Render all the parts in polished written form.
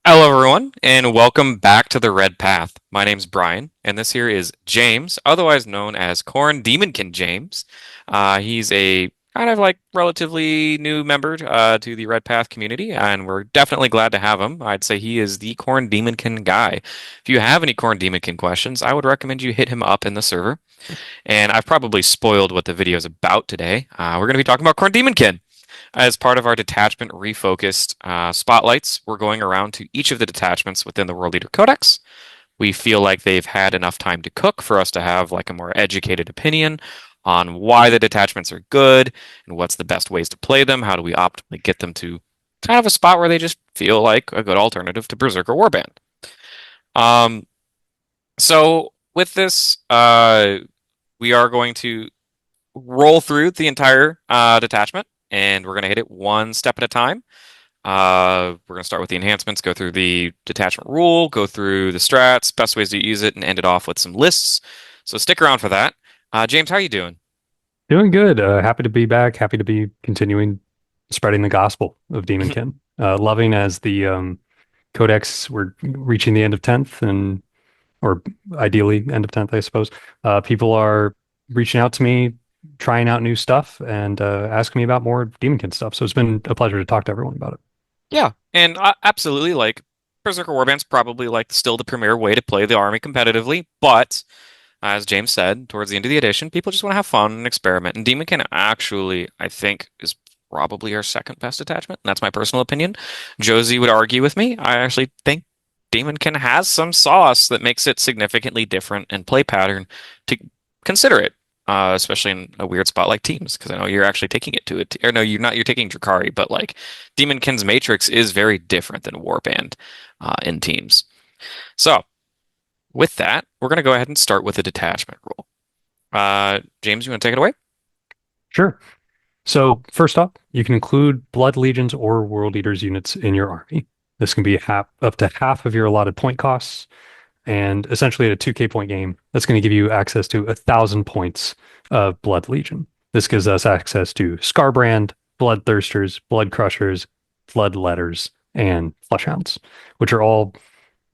Hello, everyone, and welcome back to the Red Path. My name's Brian, and this here is James, otherwise known as Khorne Daemonkin James. He's a kind of like relatively new member to the Red Path community, and we're definitely glad to have him. I'd say he is the Khorne Daemonkin guy. If you have any Khorne Daemonkin questions, I would recommend you hit him up in the server. And I've probably spoiled what the video is about today. We're going to be talking about Khorne Daemonkin. As part of our detachment refocused spotlights, we're going around to each of the detachments within the World Leader Codex. We feel like they've had enough time to cook for us to have like a more educated opinion on why the detachments are good and what's the best ways to play them. How do we optimally get them to kind of a spot where they just feel like a good alternative to Berserker Warband? Um, so with this, we are going to roll through the entire detachment, and we're going to hit it one step at a time. We're going to start with the enhancements, go through the detachment rule, go through the strats, best ways to use it, and end it off with some lists. So stick around for that. James, how are you doing? Doing good. Happy to be back. Happy to be continuing spreading the gospel of Daemonkin. Loving as the Codex, we're reaching the end of 10th and or ideally end of 10th, I suppose. People are reaching out to me, trying out new stuff and asking me about more Daemonkin stuff. So it's been a pleasure to talk to everyone about it. Yeah, and absolutely, like Berserker Warband's probably like still the premier way to play the army competitively, but as James said, towards the end of the edition, people just want to have fun and experiment. And Daemonkin actually, I think, is probably our second best attachment. And that's my personal opinion. Josie would argue with me. I actually think Daemonkin has some sauce that makes it significantly different in play pattern to consider it. Especially in a weird spot like teams, because I know you're actually taking it to it. Or no, you're not. You're taking Drakari, but like Daemonkin's Matrix is very different than Warband in teams. So with that, we're going to go ahead and start with the detachment rule. James, you want to take it away? Sure. So first up, you can include Blood Legions or World Eaters units in your army. This can be up to half of your allotted point costs. And essentially at a 2K point game, that's going to give you access to 1,000 points of Blood Legion. This gives us access to Scarbrand, Bloodthirsters, Blood Crushers, Bloodletters, and Fleshhounds, which are all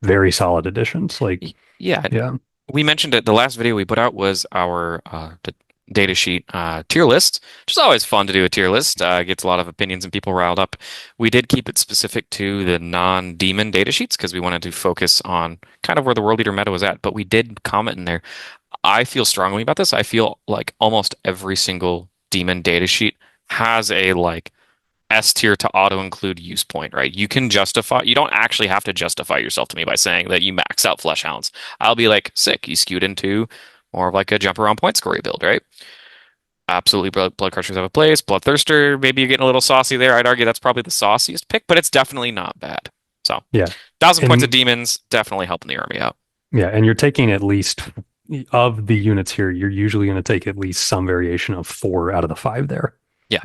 very solid additions. Like, Yeah, yeah, we mentioned it. The last video we put out was our data sheet tier list, which is always fun to do a tier list. Gets a lot of opinions and people riled up. We did keep it specific to the non-demon data sheets because we wanted to focus on kind of where the world leader meta was at. But we did comment in there. I feel strongly about this. I feel like almost every single demon data sheet has a like S tier to auto include use point, right? You can justify, you don't actually have to justify yourself to me by saying that you max out Fleshhounds. I'll be like, sick, you skewed into more of like a jump around point scoring build, right? Absolutely, blood crushers have a place. Bloodthirster, maybe you're getting a little saucy there. I'd argue that's probably the sauciest pick, but it's definitely not bad. So, yeah. 1,000 points of And demons definitely helping the army out. yeah, and you're taking at least of the units here, you're usually going to take at least some variation of 4 out of the 5 there. Yeah.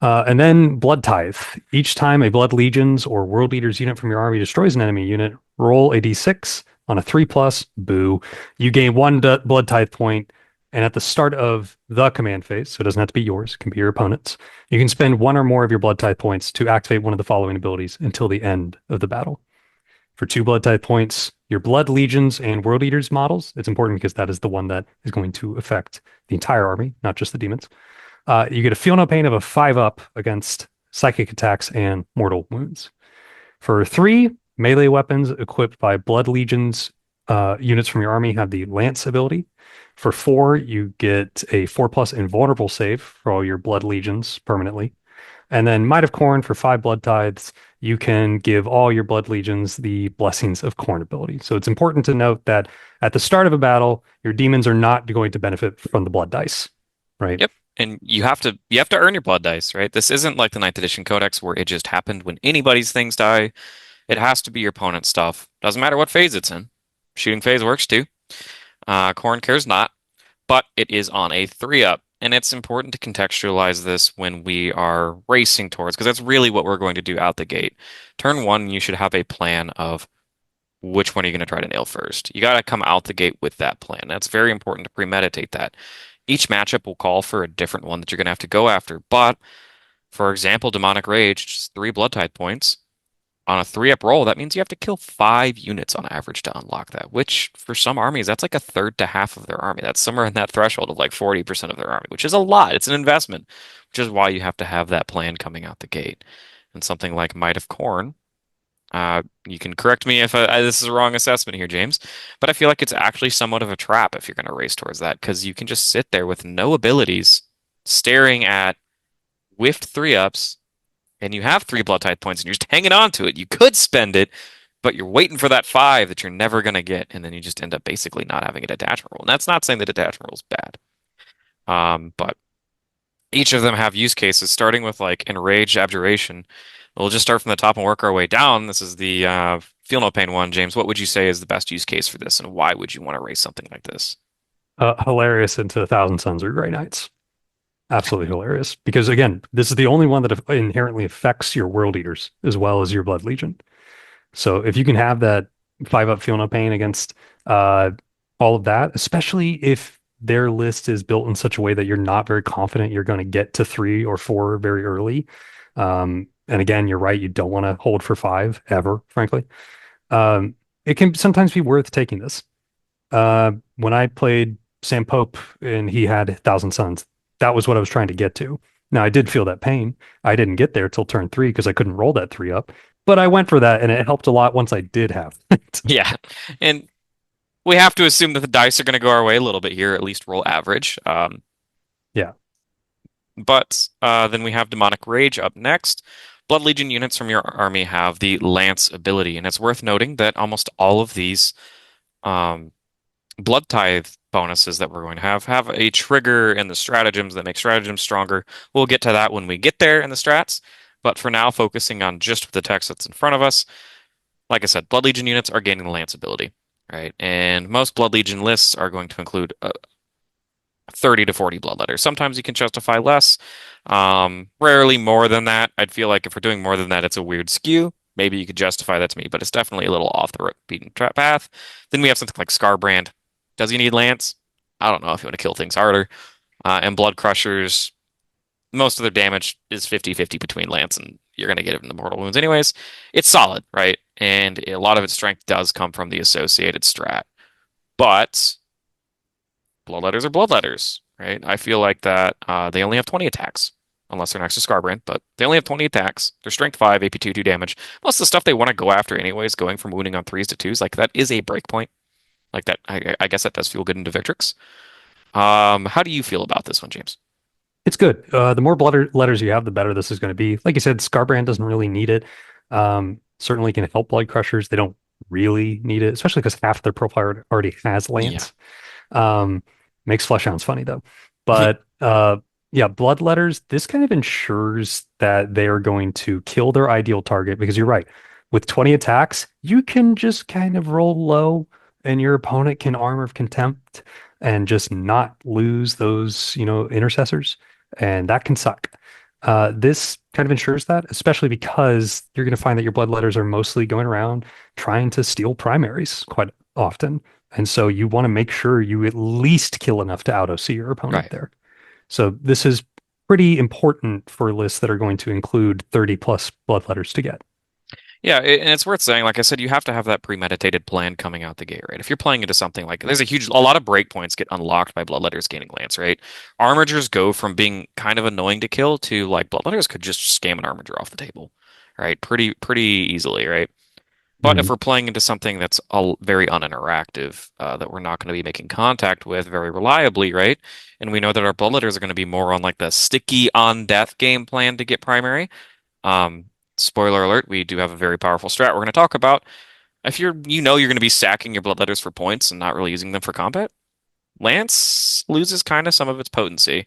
And then Blood Tithe. Each time a Blood Legions or World Eaters unit from your army destroys an enemy unit, roll a d6 on a 3+, boo. You gain 1 Blood Tithe point, and at the start of the command phase, so it doesn't have to be yours, it can be your opponent's, you can spend 1 or more of your Blood Tithe points to activate one of the following abilities until the end of the battle. For 2 Blood Tithe points, your Blood Legions and World Eaters models, it's important because that is the one that is going to affect the entire army, not just the demons. You get a feel no pain of a 5-up against psychic attacks and mortal wounds. For 3, melee weapons equipped by Blood Legions units from your army have the Lance ability. For 4, you get a 4+ invulnerable save for all your Blood Legions permanently. And then Might of Khorne for 5 Blood Tithes, you can give all your Blood Legions the Blessings of Khorne ability. So it's important to note that at the start of a battle, your demons are not going to benefit from the blood dice, right? Yep. And you have to earn your blood dice, right? This isn't like the ninth edition codex where it just happened when anybody's things die. It has to be your opponent's stuff. Doesn't matter what phase it's in. Shooting phase works too. Khorne cares not, but it is on a 3-up. And it's important to contextualize this when we are racing towards, because that's really what we're going to do out the gate. Turn one, you should have a plan of which one are you going to try to nail first. You got to come out the gate with that plan. That's very important to premeditate that. Each matchup will call for a different one that you're going to have to go after. But, for example, Demonic Rage, just 3 blood tithe points. On a 3-up roll, that means you have to kill 5 units on average to unlock that, which for some armies, that's like a third to half of their army. That's somewhere in that threshold of like 40% of their army, which is a lot. It's an investment, which is why you have to have that plan coming out the gate. And something like Might of Khorne, you can correct me if this is a wrong assessment here, James, but I feel like it's actually somewhat of a trap if you're going to race towards that, because you can just sit there with no abilities, staring at whiffed 3-ups, and you have 3 blood tithe points and you're just hanging on to it. You could spend it, but you're waiting for that 5 that you're never going to get, and then you just end up basically not having a detachment rule. And that's not saying the detachment rule is bad, but each of them have use cases, starting with like Enraged Abjuration. We'll just start from the top and work our way down. This is the Feel No Pain one. James, what would you say is the best use case for this, and why would you want to race something like this? Hilarious into A Thousand Suns or Grey Knights. Absolutely hilarious. Because again, this is the only one that inherently affects your World Eaters as well as your Blood Legion. So if you can have that 5-up Feel No Pain against uh, all of that, especially if their list is built in such a way that you're not very confident you're going to get to 3 or 4 very early. And again, you're right, you don't want to hold for 5 ever, frankly. Um, it can sometimes be worth taking this. When I played Sam Pope and he had Thousand Suns, that was what I was trying to get to. Now I did feel that pain. I didn't get there till turn 3 because I couldn't roll that 3-up, but I went for that and it helped a lot once I did have it. Yeah, and we have to assume that the dice are going to go our way a little bit here, at least roll average. Yeah. But then we have Demonic Rage up next. Blood Legion units from your army have the Lance ability, and it's worth noting that almost all of these um, Blood Tithe bonuses that we're going to have a trigger in the stratagems that make stratagems stronger. We'll get to that when we get there in the strats, but for now, focusing on just the text that's in front of us. Like I said, Blood Legion units are gaining the Lance ability, right? And most Blood Legion lists are going to include 30 to 40 bloodletters. Sometimes you can justify less, rarely more than that. I'd feel like if we're doing more than that, it's a weird skew. Maybe you could justify that to me, but it's definitely a little off the beaten path. Then we have something like Scarbrand. Does he need Lance? I don't know if you want to kill things harder. And Blood Crushers, most of their damage is 50-50 between Lance and you're going to get it in the mortal wounds anyways. It's solid, right? And a lot of its strength does come from the associated strat. But bloodletters are bloodletters, right? I feel like that they only have 20 attacks, unless they're next to Scarbrand, but they only have 20 attacks. They're strength 5, AP 2, 2 damage. Most of the stuff they want to go after anyways, going from wounding on 3s to 2s, like that is a breakpoint. Like that, I guess that does feel good into Victrix. How do you feel about this one, James? It's good. The more blood letters you have, the better this is going to be. Like you said, Scarbrand doesn't really need it. Certainly can help Blood Crushers. They don't really need it, especially because half their profile already has Yeah. Lance. Um, Makes flesh hounds funny though. But yeah, blood letters, this kind of ensures that they are going to kill their ideal target because you're right. With 20 attacks, you can just kind of roll low and your opponent can Armor of Contempt and just not lose those, intercessors. And that can suck. This kind of ensures that, especially because you're going to find that your blood letters are mostly going around trying to steal primaries quite often. And so you want to make sure you at least kill enough to auto see your opponent Right. there. So this is pretty important for lists that are going to include 30 plus blood letters to get. Yeah, and it's worth saying, like I said, you have to have that premeditated plan coming out the gate, right? If you're playing into something like a lot of breakpoints get unlocked by Bloodletters gaining Lance, right? Armigers go from being kind of annoying to kill to like Bloodletters could just scam an Armiger off the table, right? Pretty easily, right? But if Mhm. we're playing into something that's very uninteractive, that we're not going to be making contact with very reliably, right? And we know that our Bloodletters are going to be more on like the sticky on death game plan to get primary. Um, Spoiler alert, we do have a very powerful strat we're going to talk about. If you're going to be sacking your bloodletters for points and not really using them for combat, Lance loses kind of some of its potency.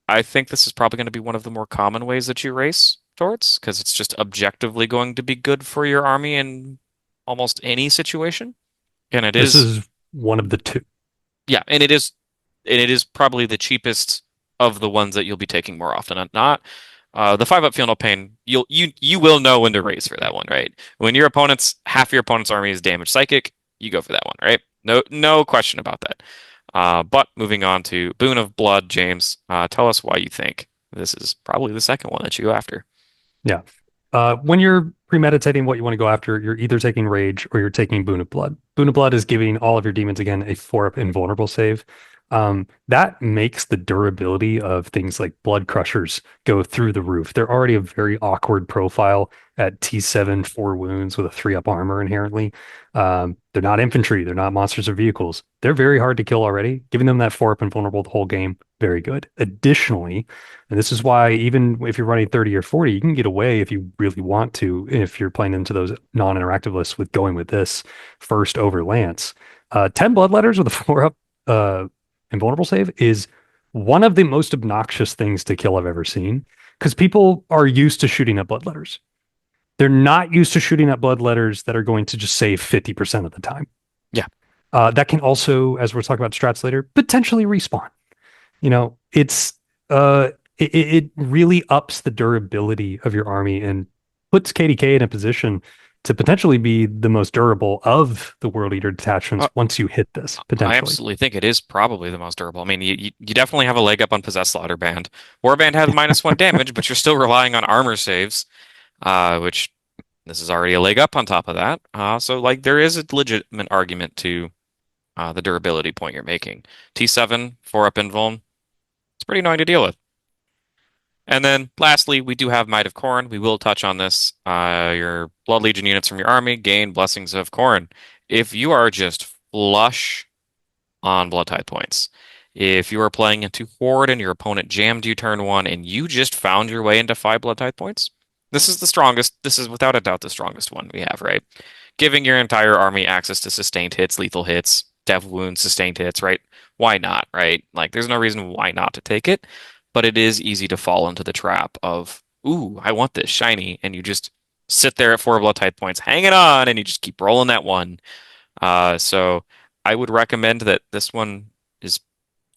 I think this is probably going to be one of the more common ways that you race towards because it's just objectively going to be good for your army in almost any situation. And it This is, is one of the two. yeah, and it is probably the cheapest of the ones that you'll be taking more often. Not the 5-up Feel No Pain. You will know when to raise for that one, right? When your opponent's half your opponent's army is damaged psychic, you go for that one, right? No question about that. But moving on to Boon of Blood, James, tell us why you think this is probably the second one that you go after. Yeah. When you're premeditating what you want to go after, you're either taking Rage or you're taking Boon of Blood. Boon of Blood is giving all of your demons again a 4-up invulnerable save. That makes the durability of things like Blood Crushers go through the roof. They're already a very awkward profile at T7, 4 wounds with a 3-up armor inherently. They're not infantry, they're not monsters or vehicles. They're very hard to kill already. Giving them that 4-up invulnerable the whole game, very good. Additionally, and this is why even if you're running 30 or 40, you can get away if you really want to, if you're playing into those non-interactive lists with going with this first over Lance. 10 bloodletters with a 4-up invulnerable save is one of the most obnoxious things to kill I've ever seen because people are used to shooting at bloodletters. They're not used to shooting at bloodletters that are going to just save 50% of the time. Yeah. That can also, as we're talking about strats later, potentially respawn. It's it really ups the durability of your army and puts KDK in a position to potentially be the most durable of the World Eater detachments Uh, once you hit this, I potentially. absolutely think it is probably the most durable. I mean, you definitely have a leg up on Possessed Slaughterband. Warband has -1 damage, but you're still relying on armor saves, which this is already a leg up on top of that. So like there is a legitimate argument to the durability point you're making. T7, 4-up invuln, it's pretty annoying to deal with. And then lastly, we do have Might of Khorne. We will touch on this. Your Blood Legion units from your army gain Blessings of Khorne. If you are just flush on blood tithe points. If you are playing into Horde and your opponent jammed you turn one and you just found your way into 5 blood tithe points, this is the strongest. This is without a doubt the strongest one we have, right? Giving your entire army access to sustained hits, lethal hits, death wounds, sustained hits, right? Why not, right? Like, there's no reason why not to take it, but it is easy to fall into the trap of, ooh, I want this shiny, and you just sit there at 4 blood tithe points, hanging on, and you just keep rolling that one. So I would recommend that this one is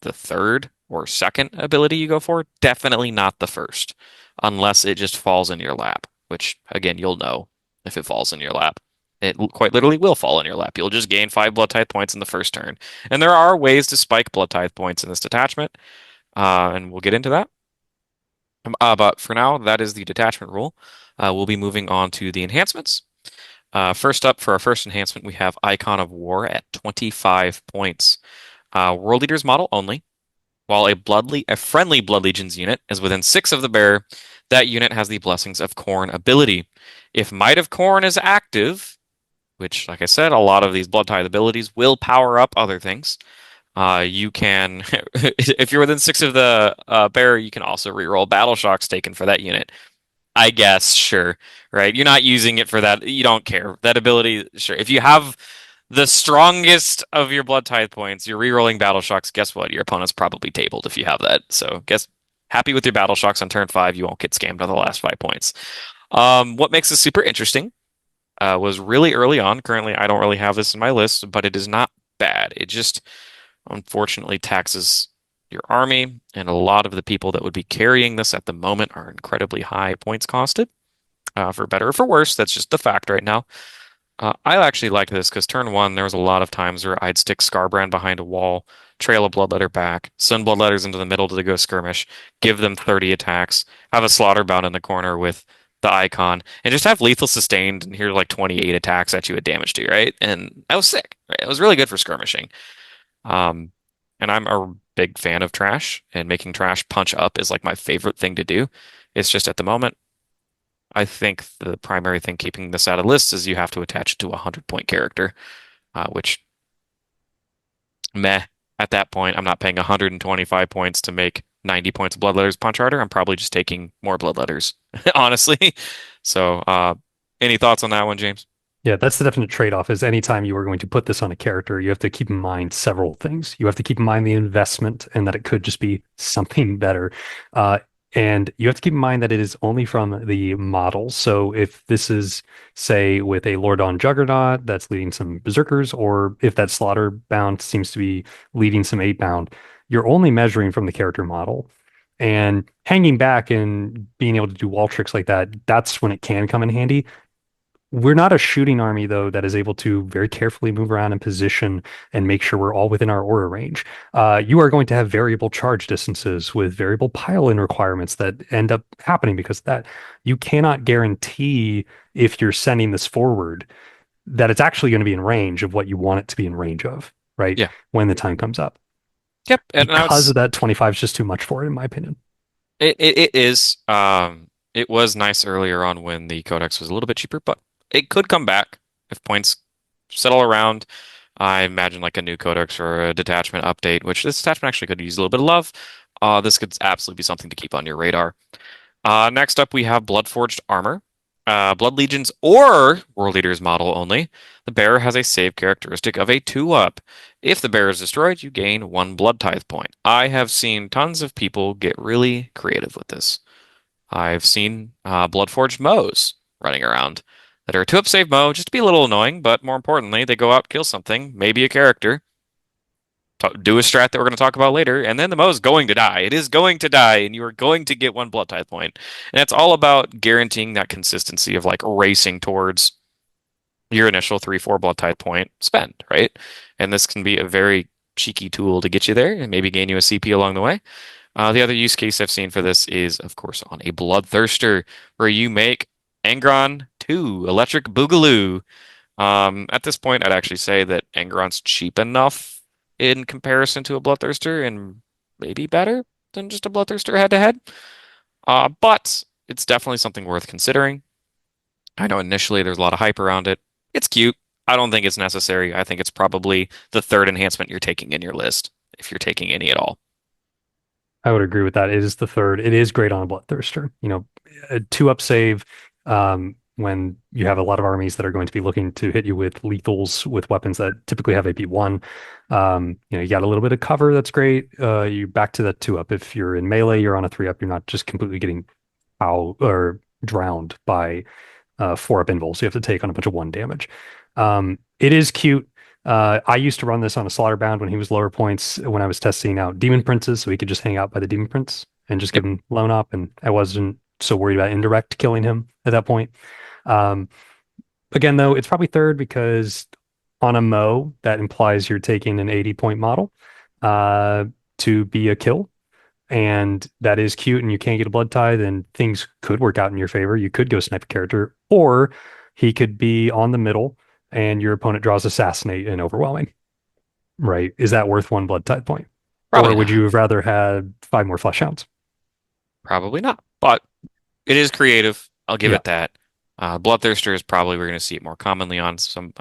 the third or second ability you go for. Definitely not the first, unless it just falls in your lap, which again, you'll know if it falls in your lap. It quite literally will fall in your lap. You'll just gain 5 blood tithe points in the first turn. And there are ways to spike blood tithe points in this detachment, and we'll get into that. But for now, that is the detachment rule. We'll be moving on to the enhancements. First up, for our first enhancement, we have Icon of War at 25 points. World Leaders model only. While a friendly Blood Legions unit is within 6 of the bearer, that unit has the Blessings of Khorne ability. If Might of Khorne is active, which, like I said, a lot of these Blood Tithe abilities will power up other things. You can, if you're within 6 of the bearer, you can also reroll Battle Shocks taken for that unit. I guess, sure, right? You're not using it for that. You don't care. That ability, sure. If you have the strongest of your blood tithe points, you're rerolling battle shocks. Guess what? Your opponent's probably tabled if you have that. So guess happy with your battle shocks on turn 5. You won't get scammed on the last 5 points. What makes this super interesting was really early on. Currently, I don't really have this in my list, but it is not bad. It just unfortunately taxes your army, and a lot of the people that would be carrying this at the moment are incredibly high points costed. For better or for worse, that's just the fact right now. I actually liked this because turn 1, there was a lot of times where I'd stick Scarbrand behind a wall, trail a Bloodletter back, send Bloodletters into the middle to go skirmish, give them 30 attacks, have a Slaughterbound in the corner with the icon, and just have lethal sustained, and here's like 28 attacks at you at damage to, right? And I was sick, right? It was really good for skirmishing. Um, and I'm a big fan of trash, and making trash punch up is like my favorite thing to do. It's just at the moment, I think the primary thing keeping this out of lists is you have to attach it to a 100-point character, which, meh, at that point, I'm not paying 125 points to make 90 points of Bloodletters punch harder. I'm probably just taking more Bloodletters, honestly. So, any thoughts on that one, James? Yeah, that's the definite trade-off is anytime you are going to put this on a character, you have to keep in mind several things. You have to keep in mind the investment and that it could just be something better. Uh, And you have to keep in mind that it is only from the model. So if this is, say, with a Lordon Juggernaut that's leading some Berserkers, or if that Slaughter bound seems to be leading some 8 bound, you're only measuring from the character model. And hanging back and being able to do wall tricks like that, that's when it can come in handy. We're not a shooting army, though, that is able to very carefully move around in position and make sure we're all within our aura range. You are going to have variable charge distances with variable pile-in requirements that end up happening because of that. You cannot guarantee if you're sending this forward that it's actually going to be in range of what you want it to be in range of, right? Yeah. When the time comes up. Yep. And now Because of that, 25 is just too much for it, in my opinion. it is it was nice earlier on when the codex was a little bit cheaper, but it could come back if points settle around. I imagine like a new codex or a detachment update, which this detachment actually could use a little bit of love. This could absolutely be something to keep on your radar. Next up, we have Bloodforged Armor. Blood Legions or World Eaters model only. The bearer has a save characteristic of a 2-up. If the bearer is destroyed, you gain 1 Blood Tithe point. I have seen tons of people get really creative with this. I've seen Bloodforged Moes running around that are a 2-up save Mo, just to be a little annoying, but more importantly, they go out, kill something, maybe a character, do a strat that we're going to talk about later, and then the Mo is going to die. It is going to die, and you are going to get 1 Blood Tithe point. And it's all about guaranteeing that consistency of like racing towards your initial 3-4 Blood Tithe point spend, right? And this can be a very cheeky tool to get you there and maybe gain you a CP along the way. The other use case I've seen for this is, of course, on a Bloodthirster, where you make Angron 2 Electric Boogaloo. At this point, I'd actually say that Angron's cheap enough in comparison to a Bloodthirster and maybe better than just a Bloodthirster head to head. But it's definitely something worth considering. I know initially there's a lot of hype around it. It's cute. I don't think it's necessary. I think it's probably the third enhancement you're taking in your list, if you're taking any at all. I would agree with that. It is the third. It is great on a Bloodthirster. A 2-up save when you have a lot of armies that are going to be looking to hit you with lethals with weapons that typically have AP1. You got a little bit of cover. That's great. You back to that 2-up. If you're in melee, you're on a 3-up. You're not just completely getting out or drowned by 4-up invuls. You have to take on a bunch of 1 damage. It is cute. I used to run this on a slaughter bound when he was lower points when I was testing out demon princes, so he could just hang out by the demon prince and just Yep. give him lone up, and I wasn't so worried about indirect killing him at that point. Um, Again, though, it's probably third because on a Mo, that implies you're taking an 80-point model uh, to be a kill. And that is cute, and you can't get a blood tithe, and things could work out in your favor. You could go snipe a character, or he could be on the middle, and your opponent draws assassinate and overwhelming. Right? Is that worth 1 blood tithe point, Probably or would not. you have rather had 5 more flesh hounds? Probably not. But it is creative. I'll give Yeah, it that. Bloodthirster is probably we're going to see it more commonly on some.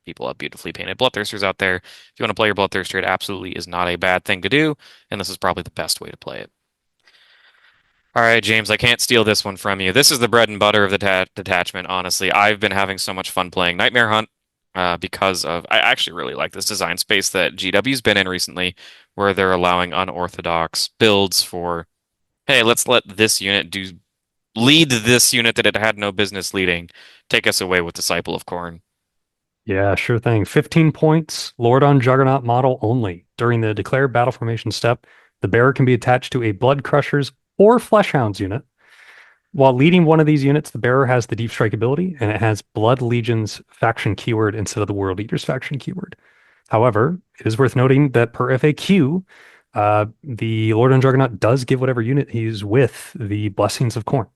People have beautifully painted Bloodthirsters out there. If you want to play your Bloodthirster, it absolutely is not a bad thing to do, and this is probably the best way to play it. All right, James, I can't steal this one from you. This is the bread and butter of the detachment, honestly. I've been having so much fun playing Nightmare Hunt because of I actually really like this design space that GW's been in recently, where they're allowing unorthodox builds for, hey, let's let this unit lead this unit that it had no business leading. Take us away with Disciple of Khorne. yeah, sure thing. 15 points, Lord on Juggernaut model only. During the declare battle formation step, the bearer can be attached to a Blood Crushers or Flesh Hounds unit. While leading one of these units, the bearer has the deep strike ability, and it has Blood Legion's faction keyword instead of the World Eaters faction keyword. However, it is worth noting that per FAQ, the Lord on Juggernaut does give whatever unit he's with the Blessings of Khorne.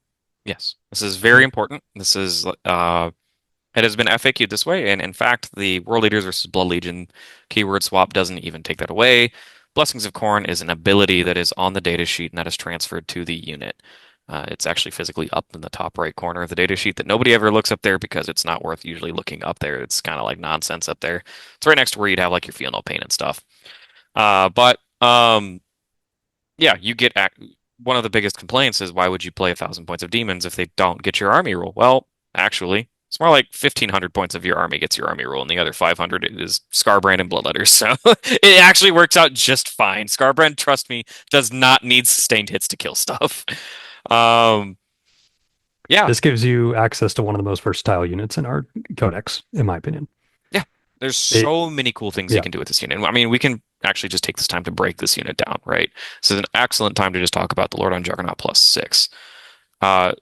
Yes, this is very important. This is it has been FAQ'd this way, and in fact, the World Leaders versus Blood Legion keyword swap doesn't even take that away. Blessings of Khorne is an ability that is on the datasheet and that is transferred to the unit. It's actually physically up in the top right corner of the datasheet that nobody ever looks up there because it's not worth usually looking up there. It's kind of like nonsense up there. It's right next to where you'd have like your feel no pain and stuff. But yeah, one of the biggest complaints is why would you play 1,000 points of demons if they don't get your army rule? Well, actually. It's more like 1,500 points of your army gets your army rule, and the other 500 is Scarbrand and Bloodletters. So it actually works out just fine. Scarbrand, trust me, does not need sustained hits to kill stuff. Um, yeah, This gives you access to one of the most versatile units in our codex, in my opinion. yeah. There's It, so many cool things you yeah, can do with this unit. I mean, we can actually just take this time to break this unit down, right? This is an excellent time to just talk about the Lord on Juggernaut +6. Uh,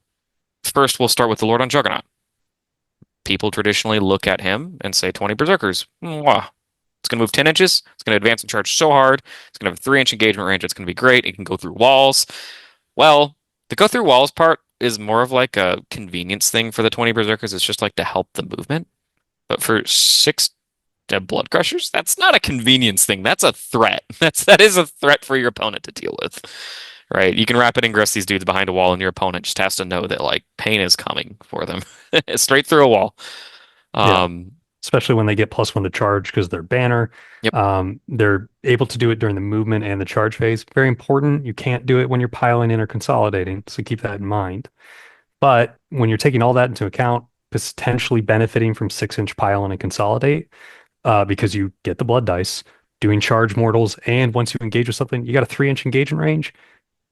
First, we'll start with the Lord on Juggernaut. People traditionally look at him and say 20 Berserkers. Mwah. It's going to move 10 inches. It's going to advance and charge so hard. It's going to have a 3-inch engagement range. It's going to be great. It can go through walls. Well, the go through walls part is more of like a convenience thing for the 20 Berserkers. It's just like to help the movement. But for 6 Dead Blood Crushers, that's not a convenience thing. That's a threat. That is a threat for your opponent to deal with. Right? You can rapid ingress these dudes behind a wall, and your opponent just has to know that like pain is coming for them. Straight through a wall. yeah. Um, Especially when they get +1 to charge because they're banner. yep. They're able to do it during the movement and the charge phase. Very important. You can't do it when you're piling in or consolidating. So keep that in mind. But when you're taking all that into account, potentially benefiting from 6-inch pile in and consolidate, because you get the blood dice, doing charge mortals, and once you engage with something, you got a 3-inch engagement range,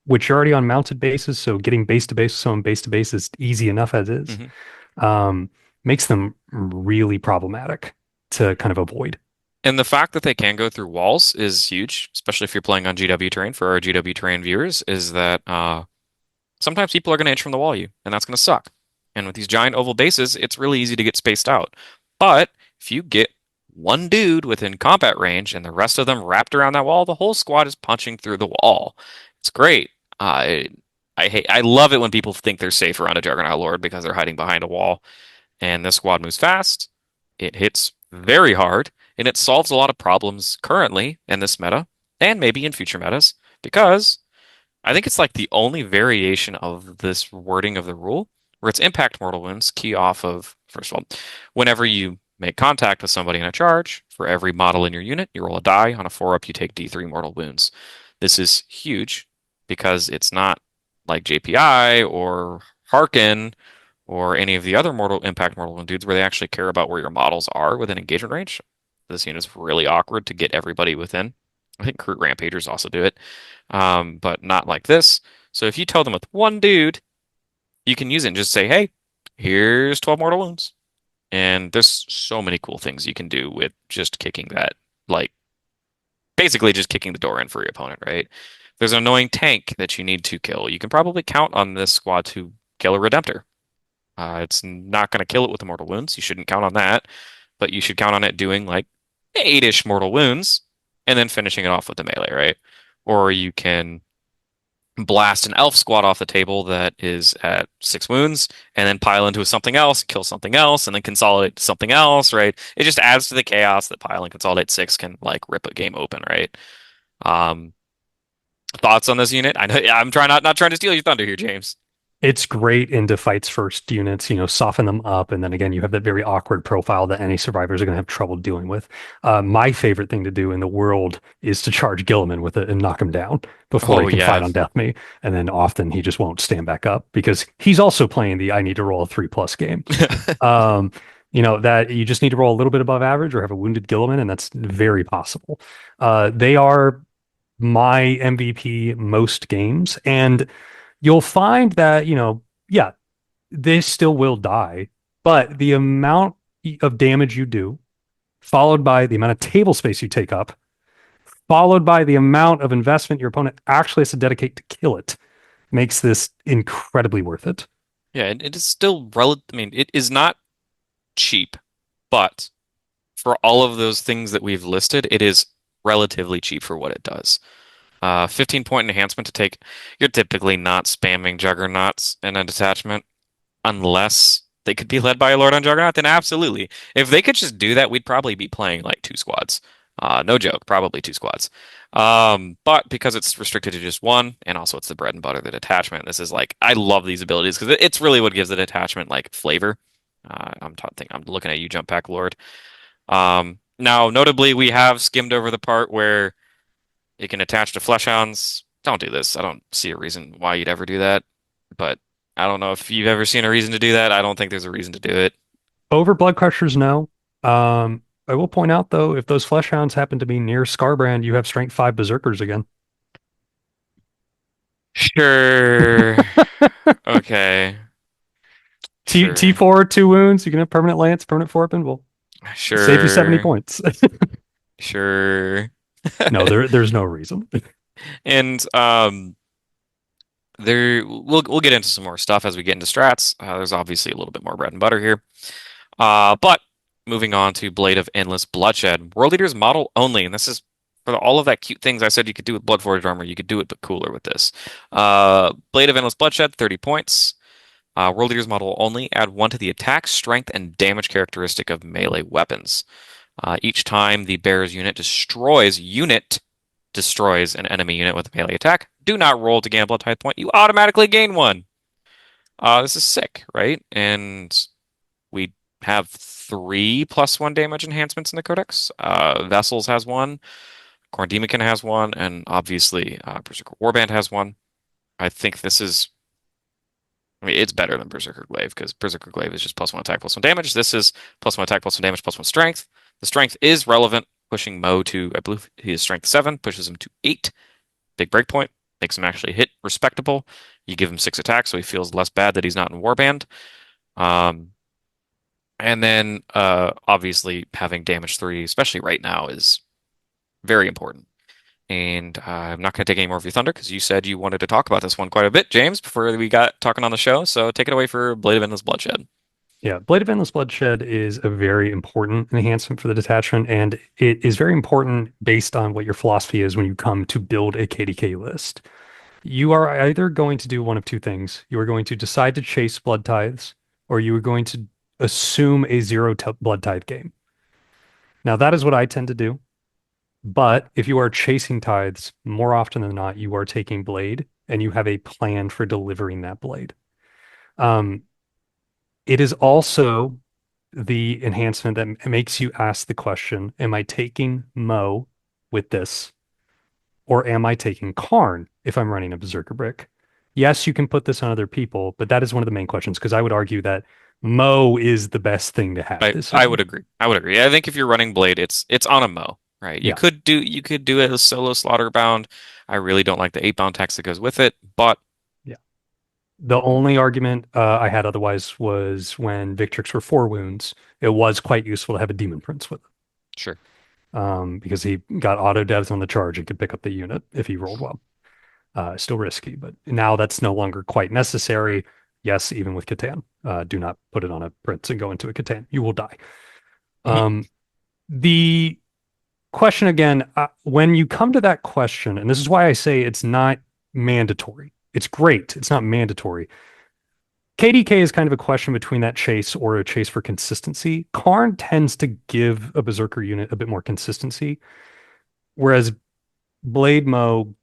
which you're already on mounted bases. So getting base to base, so base to base is easy enough as is. Mhm. Um, Makes them really problematic to kind of avoid. And the fact that they can go through walls is huge, especially if you're playing on GW terrain. For our GW terrain viewers, is that sometimes people are going to inch from the wall you, and that's going to suck. And with these giant oval bases, it's really easy to get spaced out. But if you get one dude within combat range and the rest of them wrapped around that wall, the whole squad is punching through the wall. It's great. I love it when people think they're safe around a Juggernaut Lord because they're hiding behind a wall. And this squad moves fast. It hits very hard, and it solves a lot of problems currently in this meta, and maybe in future metas, because I think it's like the only variation of this wording of the rule where it's impact mortal wounds key off of, first of all, whenever you make contact with somebody in a charge, for every model in your unit, you roll a die. On a 4-up, you take D3 mortal wounds. This is huge because it's not like JPI or Harken or any of the other mortal impact mortal wound dudes where they actually care about where your models are within engagement range. This unit is really awkward to get everybody within. I think Crude Rampagers also do it, but not like this. So if you tell them with one dude, you can use it and just say, hey, here's 12 mortal wounds. And there's so many cool things you can do with just kicking that, like basically just kicking the door in for your opponent, right? If there's an annoying tank that you need to kill, you can probably count on this squad to kill a Redemptor. It's not going to kill it with the mortal wounds. You shouldn't count on that, but you should count on it doing like 8-ish mortal wounds and then finishing it off with the melee, right? Or you can blast an elf squad off the table that is at 6 wounds and then pile into something else, kill something else, and then consolidate to something else, right? It just adds to the chaos that pile and consolidate 6 can like rip a game open, right? Um, Thoughts on this unit? I know I'm trying not trying to steal your thunder here, James. It's great into fights first units, soften them up. And then again, you have that very awkward profile that any survivors are going to have trouble dealing with. My favorite thing to do in the world is to charge Gilliman with it and knock him down before he Oh can fight yeah. on Death Me. And then often he just won't stand back up because he's also playing the I need to roll a 3+ game. That you just need to roll a little bit above average or have a wounded Gilliman, and that's very possible. They are my MVP most games. And you'll find that, yeah, they still will die, but the amount of damage you do, followed by the amount of table space you take up, followed by the amount of investment your opponent actually has to dedicate to kill it, makes this incredibly worth it. Yeah, it is still relative. I mean, it is not cheap, but for all of those things that we've listed, it is relatively cheap for what it does. 15-point enhancement to take. You're typically not spamming juggernauts in a detachment unless they could be led by a Lord on Juggernaut, then absolutely. If they could just do that, we'd probably be playing like 2 squads. No joke, probably 2 squads. But because it's restricted to just one, and also it's the bread and butter of the detachment, this is like I love these abilities because it's really what gives the detachment like flavor. I'm looking at you, Jump Pack Lord. Now, notably, we have skimmed over the part where it can attach to fleshhounds. Don't do this. I don't see a reason why you'd ever do that. But I don't know if you've ever seen a reason to do that. I don't think there's a reason to do it. Over blood crushers, no. I will point out though, if those flesh hounds happen to be near Scarbrand, you have strength 5 berserkers again. Sure. Okay. Sure. T4, 2 wounds, you can have permanent lance, permanent forearm. Well, save you 70 Sure. points. Sure. No, there's no reason. And there we'll get into some more stuff as we get into strats. There's obviously a little bit more bread and butter here. But moving on to Blade of Endless Bloodshed, World Eater's model only, and this is for all of that cute things I said you could do with Bloodforged armor. You could do it, but cooler with this. Blade of Endless Bloodshed, 30 points. World Eater's model only. Add one to the attack, strength, and damage characteristic of melee weapons. Each time the bearer's unit destroys an enemy unit with a melee attack, do not roll to gain a blood type point. You automatically gain one. This is sick, right? And we have three +1 damage enhancements in the Codex. Vessels has one, Khorne Daemonkin has one, and obviously Berserker Warband has one. I think this is, I mean, it's better than Berserker Glaive because Berserker Glaive is just +1 attack, +1 damage. This is +1 attack, +1 damage, +1 strength. The strength is relevant, pushing Mo to, I believe he is strength 7, pushes him to 8. Big breakpoint, makes him actually hit respectable. You give him 6 attacks, so he feels less bad that he's not in Warband. Um, and then obviously having damage 3, especially right now, is very important. And I'm not going to take any more of your thunder because you said you wanted to talk about this one quite a bit, James, before we got talking on the show. So take it away for Blade of Endless Bloodshed. Yeah, Blade of Endless Bloodshed is a very important enhancement for the detachment, and it is very important based on what your philosophy is when you come to build a KDK list. You are either going to do one of two things. You are going to decide to chase blood tithes, or you are going to assume a zero blood tithe game. Now, that is what I tend to do. But if you are chasing tithes, more often than not, you are taking blade and you have a plan for delivering that blade. Um, it is also the enhancement that makes you ask the question, am I taking Mo with this, or am I taking Khorne if I'm running a Berserker Brick? Yes, you can put this on other people, but that is one of the main questions because I would argue that Mo is the best thing to have this I would in. agree. I would agree. I think if you're running Blade, it's on a Mo, right? Yeah, You could do it as solo Slaughterbound. I really don't like the 8 bound tax that goes with it, but yeah. The only argument I had otherwise was when Victrix were 4 wounds, it was quite useful to have a Demon Prince with sure. it because he got auto devs on the charge and could pick up the unit if he rolled well. Still risky, but now that's no longer quite necessary. Yes, even with Catan, do not put it on a Prince and go into a Catan. You will die. Mhm. Um, the question again, when you come to that question, and this is why I say it's not mandatory. It's great. It's not mandatory. KDK is kind of a question between that chase or a chase for consistency. Karn tends to give a Berserker unit a bit more consistency, whereas Blade Mo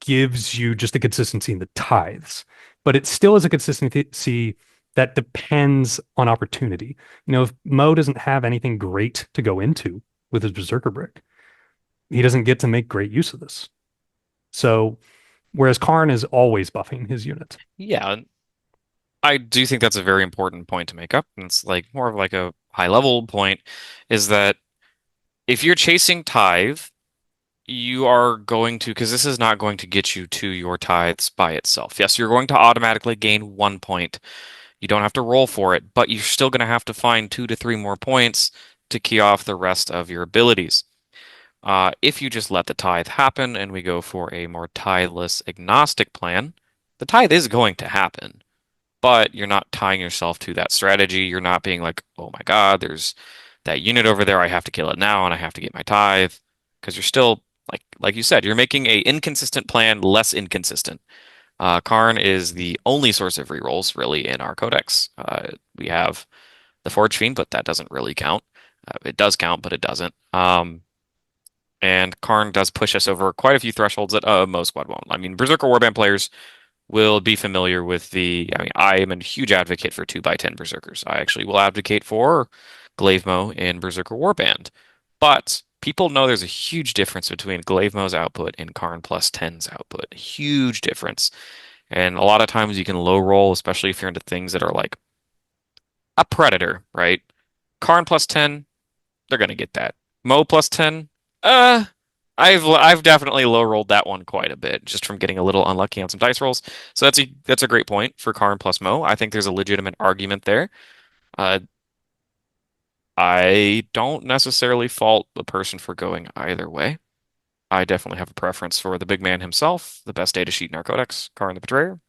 gives you just a consistency in the tithes, but it still is a consistency that depends on opportunity. You know, if Mo doesn't have anything great to go into with his Berserker Brick, he doesn't get to make great use of this. So, whereas Karn is always buffing his unit. Yeah, and I do think that's a very important point to make up. And it's like more of like a high level point is that if you're chasing tithe, you are going to, because this is not going to get you to your tithes by itself. Yes, you're going to automatically gain 1 point. You don't have to roll for it, but you're still going to have to find 2 to 3 more points to key off the rest of your abilities. If you just let the tithe happen and we go for a more titheless agnostic plan, the tithe is going to happen, but you're not tying yourself to that strategy. You're not being like, oh my God, there's that unit over there. I have to kill it now and I have to get my tithe. Because you're still, like you said, you're making a inconsistent plan less inconsistent. Karn is the only source of rerolls really in our codex. We have the Forge Fiend, but that doesn't really count. It does count, but it doesn't. And Karn does push us over quite a few thresholds that most squad won't. I mean, Berserker Warband players will be familiar with I mean, I am a huge advocate for 2x10 Berserkers. I actually will advocate for Glavemo in Berserker Warband. But people know there's a huge difference between Glavemo's output and Karn plus 10's output. Huge difference. And a lot of times you can low roll, especially if you're into things that are like a predator, right? Karn plus 10, they're gonna get that. Mo plus 10, uh, I've definitely low rolled that one quite a bit just from getting a little unlucky on some dice rolls. So that's a great point for Karn plus Mo. I think there's a legitimate argument there. Uh, I don't necessarily fault the person for going either way. I definitely have a preference for the big man himself, the best data sheet in our codex, Karn the Betrayer.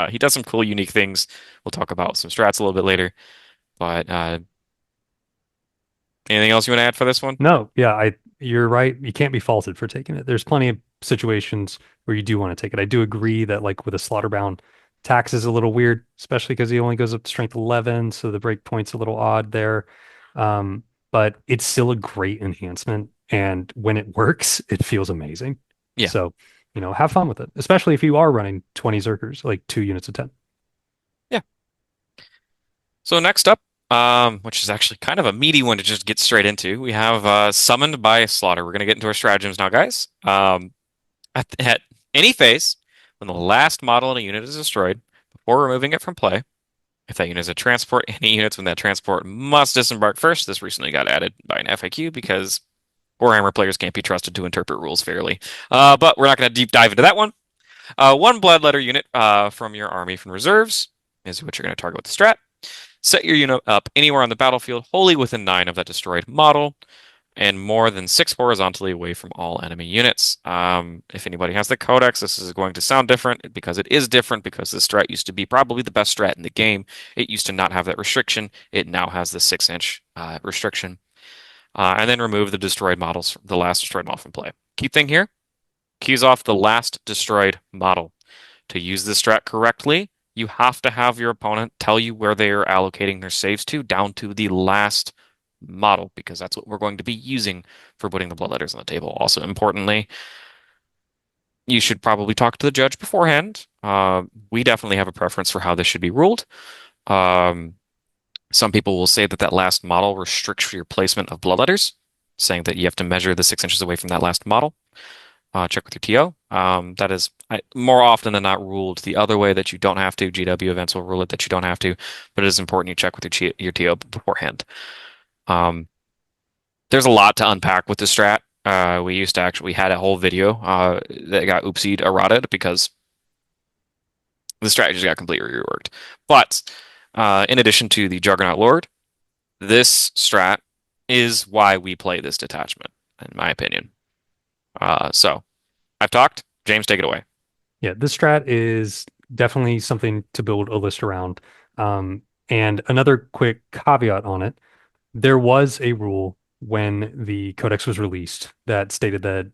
He does some cool, unique things. We'll talk about some strats a little bit later. But anything else you want to add for this one? No, yeah, you're right. You can't be faulted for taking it. There's plenty of situations where you do want to take it. I do agree that like with a slaughterbound, tax is a little weird, especially because he only goes up to strength 11, so the break point's a little odd there. Um, but it's still a great enhancement, and when it works, it feels amazing. Yeah, So, have fun with it, especially if you are running 20 Zerkers, like 2 units of 10. yeah. So next up, which is actually kind of a meaty one to just get straight into, we have Summoned by Slaughter. We're gonna get into our stratagems now, guys. At any phase, when the last model in a unit is destroyed, before removing it from play, if that unit is a transport, any units when that transport must disembark first. This recently got added by an FAQ because Warhammer players can't be trusted to interpret rules fairly. But we're not going to deep dive into that one. One bloodletter unit from your army from reserves is what you're going to target with the strat. Set your unit up anywhere on the battlefield, wholly within 9 of that destroyed model, and more than 6 horizontally away from all enemy units. If anybody has the codex, this is going to sound different because it is different because this strat used to be probably the best strat in the game. It used to not have that restriction. It now has the 6-inch restriction. And then remove the destroyed models, the last destroyed model from play. Key thing here, keys off the last destroyed model. To use this strat correctly, you have to have your opponent tell you where they are allocating their saves to, down to the last model, because that's what we're going to be using for putting the bloodletters on the table. Also, importantly, you should probably talk to the judge beforehand. We definitely have a preference for how this should be ruled. Um, some people will say that that last model restricts your placement of bloodletters, saying that you have to measure the 6 inches away from that last model. Check with your TO. That is more often than not ruled the other way, that you don't have to. GW events will rule it that you don't have to, but it is important you check with your TO beforehand. Um, there's a lot to unpack with the strat. We had a whole video that got oopsied errated because the strategy got completely reworked. But in addition to the Juggernaut Lord, this strat is why we play this detachment, in my opinion. So I've talked. James, take it away. Yeah, this strat is definitely something to build a list around. And another quick caveat on it, there was a rule when the codex was released that stated that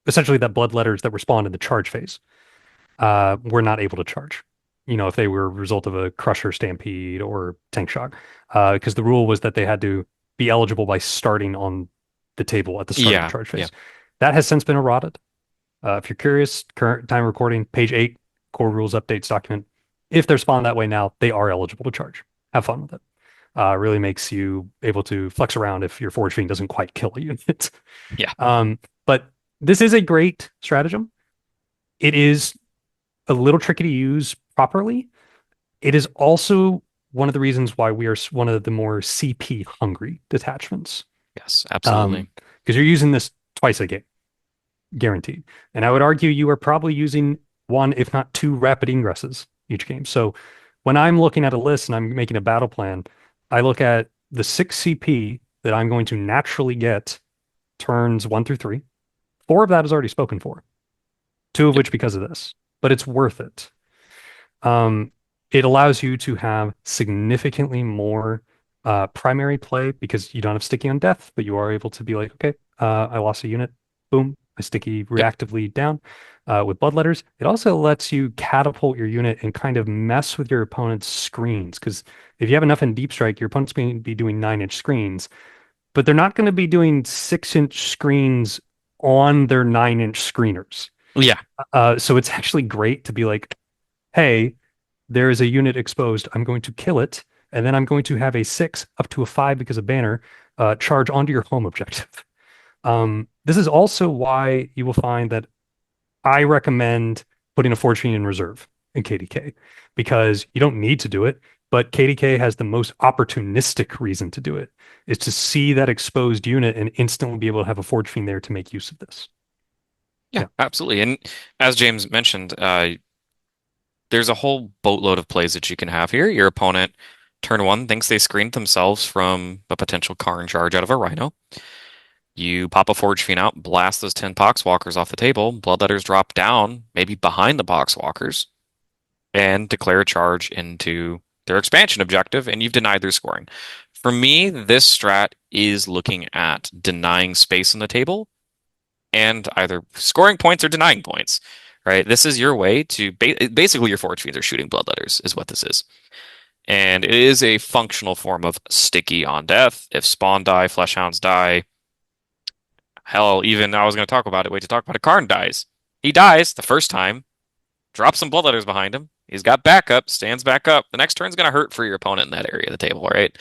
essentially that bloodletters that were spawned in the charge phase were not able to charge. If they were a result of a crusher stampede or tank shock, because the rule was that they had to be eligible by starting on the table at the start of the Yeah, charge yeah, phase. That has since been eroded. If you're curious, current time recording, page 8, core rules updates document. If they're spawned that way now, they are eligible to charge. Have fun with it. Really makes you able to flex around if your Forge Fiend doesn't quite kill a unit. yeah. But this is a great stratagem. It is a little tricky to use properly. It is also one of the reasons why we are one of the more CP hungry detachments. Yes, absolutely. Because you're using this twice a game, guaranteed. And I would argue you are probably using one, if not two, rapid ingresses each game. So when I'm looking at a list and I'm making a battle plan, I look at the 6 CP that I'm going to naturally get turns 1 through 3. 4 of that is already spoken for, 2 of Yep. which because of this, but it's worth it. Um, it allows you to have significantly more primary play because you don't have sticky on death, but you are able to be like, okay, I lost a unit, boom, I sticky Yep. reactively down. With bloodletters, it also lets you catapult your unit and kind of mess with your opponent's screens. Because if you have enough in deep strike, your opponent's going to be doing 9-inch screens, but they're not going to be doing 6-inch screens on their 9-inch screeners. Yeah. So it's actually great to be like, hey, there is a unit exposed. I'm going to kill it, and then I'm going to have a 6 up to a 5 because of banner charge onto your home objective. This is also why you will find that I recommend putting a Fortune in reserve in KDK because you don't need to do it. But KDK has the most opportunistic reason to do it, is to see that exposed unit and instantly be able to have a Forge Fiend there to make use of this. Yeah, Yeah. absolutely. And as James mentioned, there's a whole boatload of plays that you can have here. Your opponent, turn one, thinks they screened themselves from a potential Khorne charge out of a Rhino. You pop a Forge Fiend out, blast those 10 Poxwalkers off the table, Bloodletters drop down, maybe behind the Poxwalkers, and declare a charge into their expansion objective, and you've denied their scoring. For me, this strat is looking at denying space on the table and either scoring points or denying points, right? This is your way to basically your Forge Fiends are shooting Bloodletters, is what this is. And it is a functional form of sticky on death. If Spawn die, Fleshhounds die, hell, even I was going to talk about it, wait to talk about it, Karn dies. He dies the first time, drop some Bloodletters behind him. He's got backup, stands back up. The next turn's going to hurt for your opponent in that area of the table, right?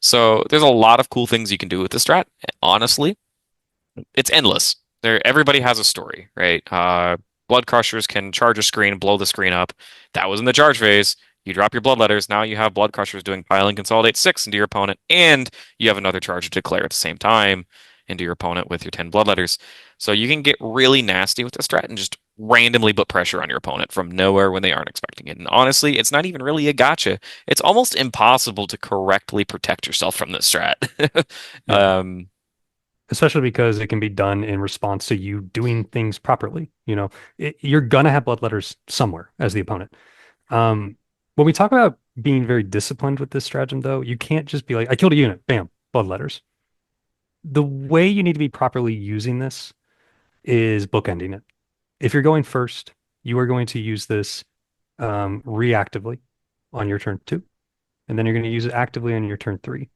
So there's a lot of cool things you can do with the strat. Honestly, it's endless. Everybody has a story, right? Blood Crushers can charge a screen, blow the screen up. That was in the charge phase. You drop your Bloodletters. Now you have Blood Crushers doing piling consolidate 6 into your opponent, and you have another charge to declare at the same time into your opponent with your 10 Bloodletters. So you can get really nasty with the strat and just randomly put pressure on your opponent from nowhere when they aren't expecting it. And honestly, it's not even really a gotcha. It's almost impossible to correctly protect yourself from this strat. Yeah. um, Especially because it can be done in response to you doing things properly. You're gonna have bloodletters somewhere as the opponent. When we talk about being very disciplined with this stratagem, though, you can't just be like, I killed a unit, bam, bloodletters. The way you need to be properly using this is bookending it. If you're going first, you are going to use this reactively on your turn two, and then you're going to use it actively on your turn three.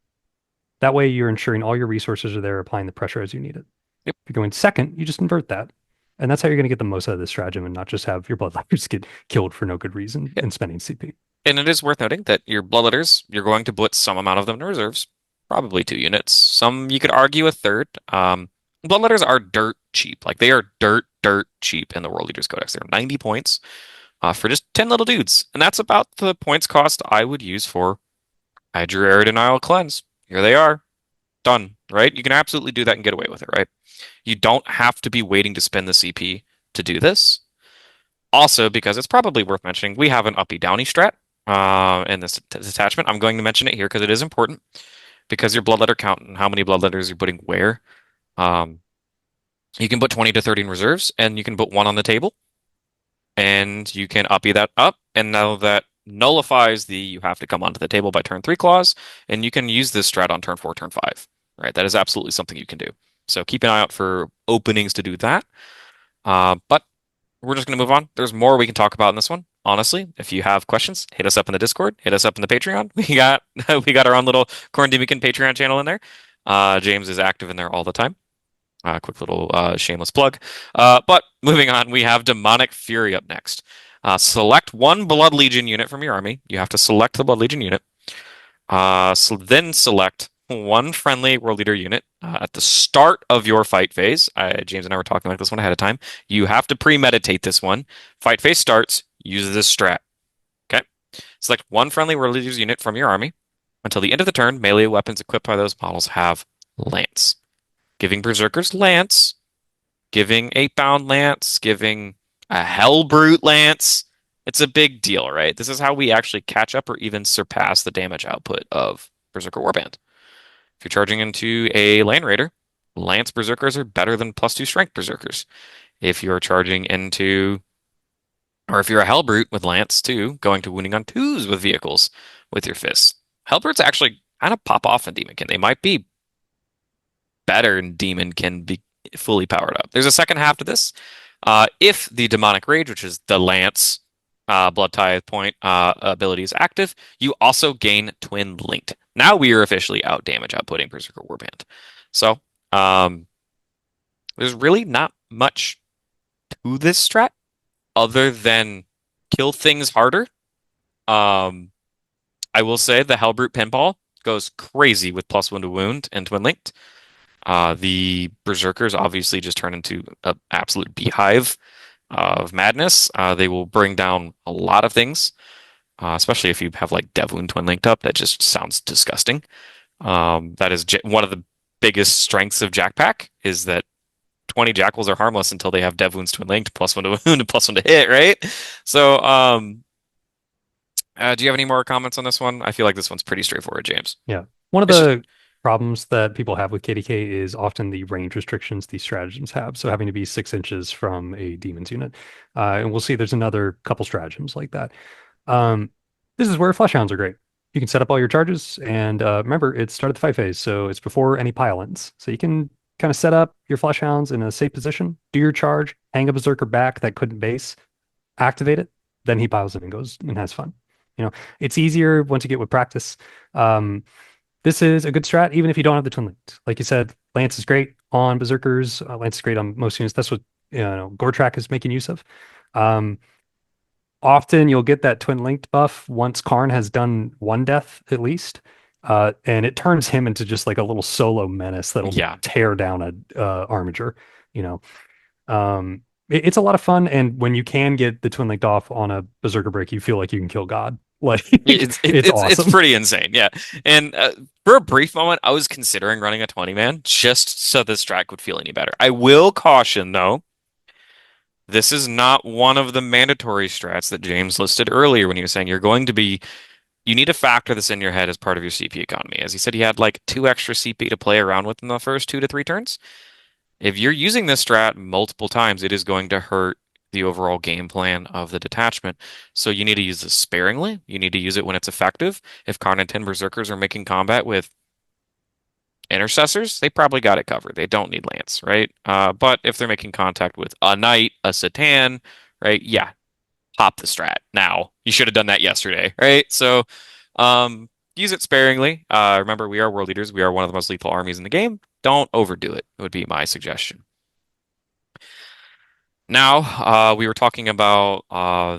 That way, you're ensuring all your resources are there, applying the pressure as you need it. yep. If you're going second, you just invert that. And that's how you're going to get the most out of this stratagem and not just have your bloodletters get killed for no good reason and spending CP. And it is worth noting that your bloodletters, you're going to put some amount of them in reserves, probably 2 units. Some you could argue a third. Bloodletters are dirt cheap. Like they are dirt cheap in the World Leaders Codex. They're 90 points for just 10 little dudes. And that's about the points cost I would use for Hydra Air Denial Cleanse. Here they are. Done, right? You can absolutely do that and get away with it, right? You don't have to be waiting to spend the CP to do this. Also, because it's probably worth mentioning, we have an uppy downy strat in this detachment. I'm going to mention it here because it is important because your bloodletter count and how many bloodletters you're putting where. Um, you can put 20 to 30 in reserves, and you can put one on the table, and you can uppy that up. And now that nullifies the you have to come onto the table by turn 3 clause, and you can use this strat on turn 4, turn 5. Right? That is absolutely something you can do. So keep an eye out for openings to do that. But we're just going to move on. There's more we can talk about in this one. Honestly, if you have questions, hit us up in the Discord, hit us up in the Patreon. We got our own little Khorne Daemonkin Patreon channel in there. James is active in there all the time. Quick little shameless plug. But moving on, we have Demonic Fury up next. Select one Blood Legion unit from your army. You have to select the Blood Legion unit. So then select one friendly World Leader unit at the start of your fight phase. James and I were talking about this one ahead of time. You have to premeditate this one. Fight phase starts. Use this strat. Okay. Select one friendly World Leader's unit from your army. Until the end of the turn, melee weapons equipped by those models have Lance. Giving Berserkers Lance. Giving 8-bound Lance. Giving a Hellbrute Lance. It's a big deal, right? This is how we actually catch up or even surpass the damage output of Berserker Warband. If you're charging into a Land Raider, Lance Berserkers are better than +2 Strength Berserkers. If you're charging into, or if you're a Hellbrute with Lance too, going to wounding on 2s with vehicles with your fists. Hellbrutes actually kind of pop off in Daemonkin. They might be better in Daemonkin be fully powered up. There's a second half to this. If the Demonic Rage, which is the Lance Blood Tithe point ability is active, you also gain Twin Linked. Now we are officially out damage outputting Berserker Warband. So there's really not much to this strat other than kill things harder. I will say the Hellbrute Pinball goes crazy with +1 to wound and Twin Linked. The Berserkers obviously just turn into an absolute beehive of madness. They will bring down a lot of things. especially if you have like Devlin Twin linked up. That just sounds disgusting. That is one of the biggest strengths of Jackpack is that 20 Jackals are harmless until they have Devlin's Twin linked, plus one to wound and plus one to hit, right? So, do you have any more comments on this one? I feel like this one's pretty straightforward, James. Yeah. One of It's just, the problems that people have with KDK is often the range restrictions these stratagems have. So having to be 6 inches from a demon's unit. And we'll see there's another couple stratagems like that. Um, this is where flesh hounds are great. You can set up all your charges, and remember, it's start at the fight phase, so it's before any pile-ins. So you can kind of set up your flesh hounds in a safe position, do your charge, hang a berserker back that couldn't base, activate it, then he piles in and goes and has fun. You know, it's easier once you get with practice. Um, this is a good strat, even if you don't have the twin linked. Like you said, Lance is great on berserkers. Lance is great on most units. That's what Gore Track is making use of. Um, Often you'll get that twin linked buff once Khorne has done one death at least. And it turns him into just like a little solo menace that'll yeah, tear down a armature, you know. It's a lot of fun, and when you can get the twin linked off on a berserker break, you feel like you can kill God. Like it's it's awesome. pretty insane, yeah. And for a brief moment, I was considering running a 20 man just so this track would feel any better. I will caution though, this is not one of the mandatory strats that James listed earlier when he was saying you need to factor this in your head as part of your CP economy. As he said, he had like 2 extra CP to play around with in the first 2 to 3 turns. If you're using this strat multiple times, it is going to hurt the overall game plan of the detachment. So you need to use this sparingly. You need to use it when it's effective. If Karn and 10 Berserkers are making combat with intercessors, they probably got it covered. They don't need Lance, right? But if they're making contact with a Knight, a Satan, right? Yeah, pop the strat now. You should have done that yesterday, right? So use it sparingly. Remember, we are world leaders. We are one of the most lethal armies in the game. Don't overdo it, would be my suggestion. Now, we were talking about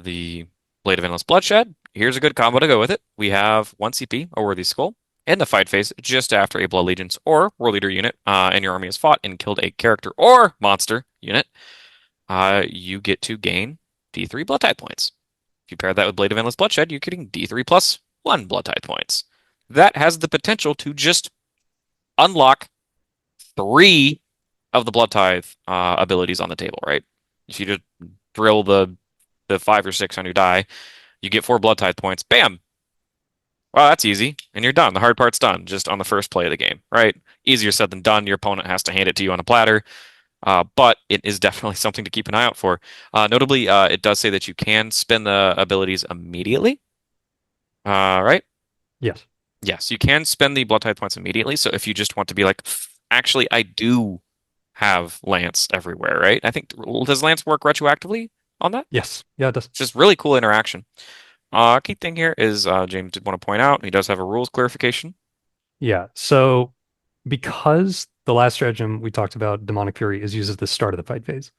the Blade of Endless Bloodshed. Here's a good combo to go with it. We have 1 CP, a Worthy Skull, in the fight phase just after a Blood Legions or World Leader unit and your army has fought and killed a character or monster unit. You get to gain D3 Blood Tithe points. If you pair that with Blade of Endless Bloodshed, you're getting D3 plus 1 Blood Tithe points. That has the potential to just unlock 3 of the Blood Tithe abilities on the table, right? If you just drill the 5 or 6 on your die, you get 4 Blood Tithe points. Bam! Well, that's easy, and you're done. The hard part's done just on the first play of the game, right? Easier said than done. Your opponent has to hand it to you on a platter, but it is definitely something to keep an eye out for. Notably, it does say that you can spend the abilities immediately, right? Yes. Yes, you can spend the Blood Tithe points immediately. So if you just want to be like, actually, I do have Lance everywhere, right? I think does Lance work retroactively on that? Yes. Yeah, it does. Just really cool interaction. Key thing here is James did want to point out he does have a rules clarification. Yeah. So because the last stratagem we talked about, Demonic Fury, is used at the start of the fight phase,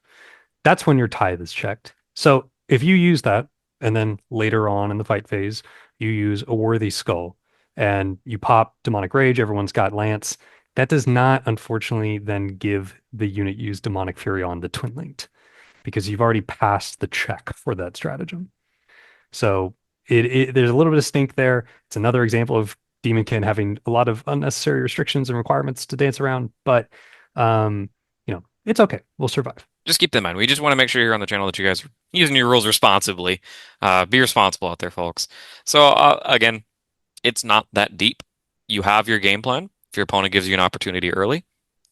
that's when your tithe is checked. So if you use that, and then later on in the fight phase, you use a Worthy Skull and you pop Demonic Rage, everyone's got Lance. That does not, unfortunately, then give the unit used Demonic Fury on the Twin Linked because you've already passed the check for that stratagem. So there's a little bit of stink there. It's another example of Daemonkin having a lot of unnecessary restrictions and requirements to dance around, but it's okay. We'll survive. Just keep that in mind. We just want to make sure here on the channel that you guys are using your rules responsibly. Be responsible out there, folks. So again, it's not that deep. You have your game plan. If your opponent gives you an opportunity early,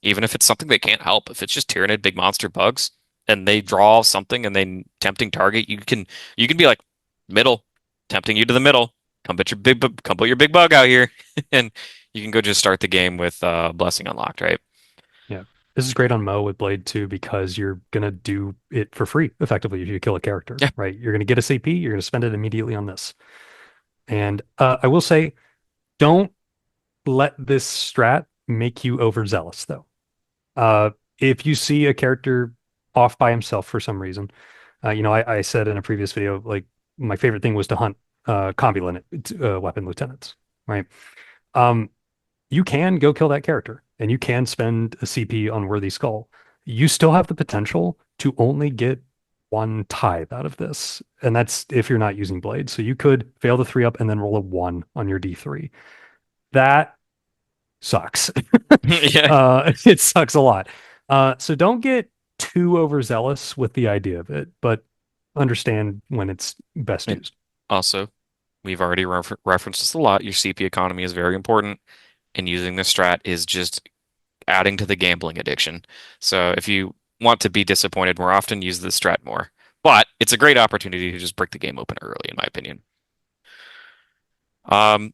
even if it's something they can't help, if it's just Tyranid big monster bugs and they draw something and they tempting target, you can be like middle, tempting you to the middle. Come put your big bug out here, and you can go just start the game with blessing unlocked, right? Yeah. This is great on Mo with Blade too because you're gonna do it for free effectively if you kill a character, Yeah, right? You're gonna get a CP, you're gonna spend it immediately on this. And I will say, don't let this strat make you overzealous though. If you see a character off by himself for some reason, I said in a previous video, like my favorite thing was to hunt combi weapon lieutenants, right? Um, you can go kill that character and you can spend a CP on Worthy Skull. You still have the potential to only get one tithe out of this, and that's if you're not using blades. So you could fail the 3 up and then roll a 1 on your D3. That sucks. Yeah. It sucks a lot. So don't get too overzealous with the idea of it, but understand when it's best And used. also, we've already referenced this a lot. Your CP economy is very important, and using this strat is just adding to the gambling addiction. So if you want to be disappointed more often, use the strat more. But it's a great opportunity to just break the game open early, in my opinion. Um,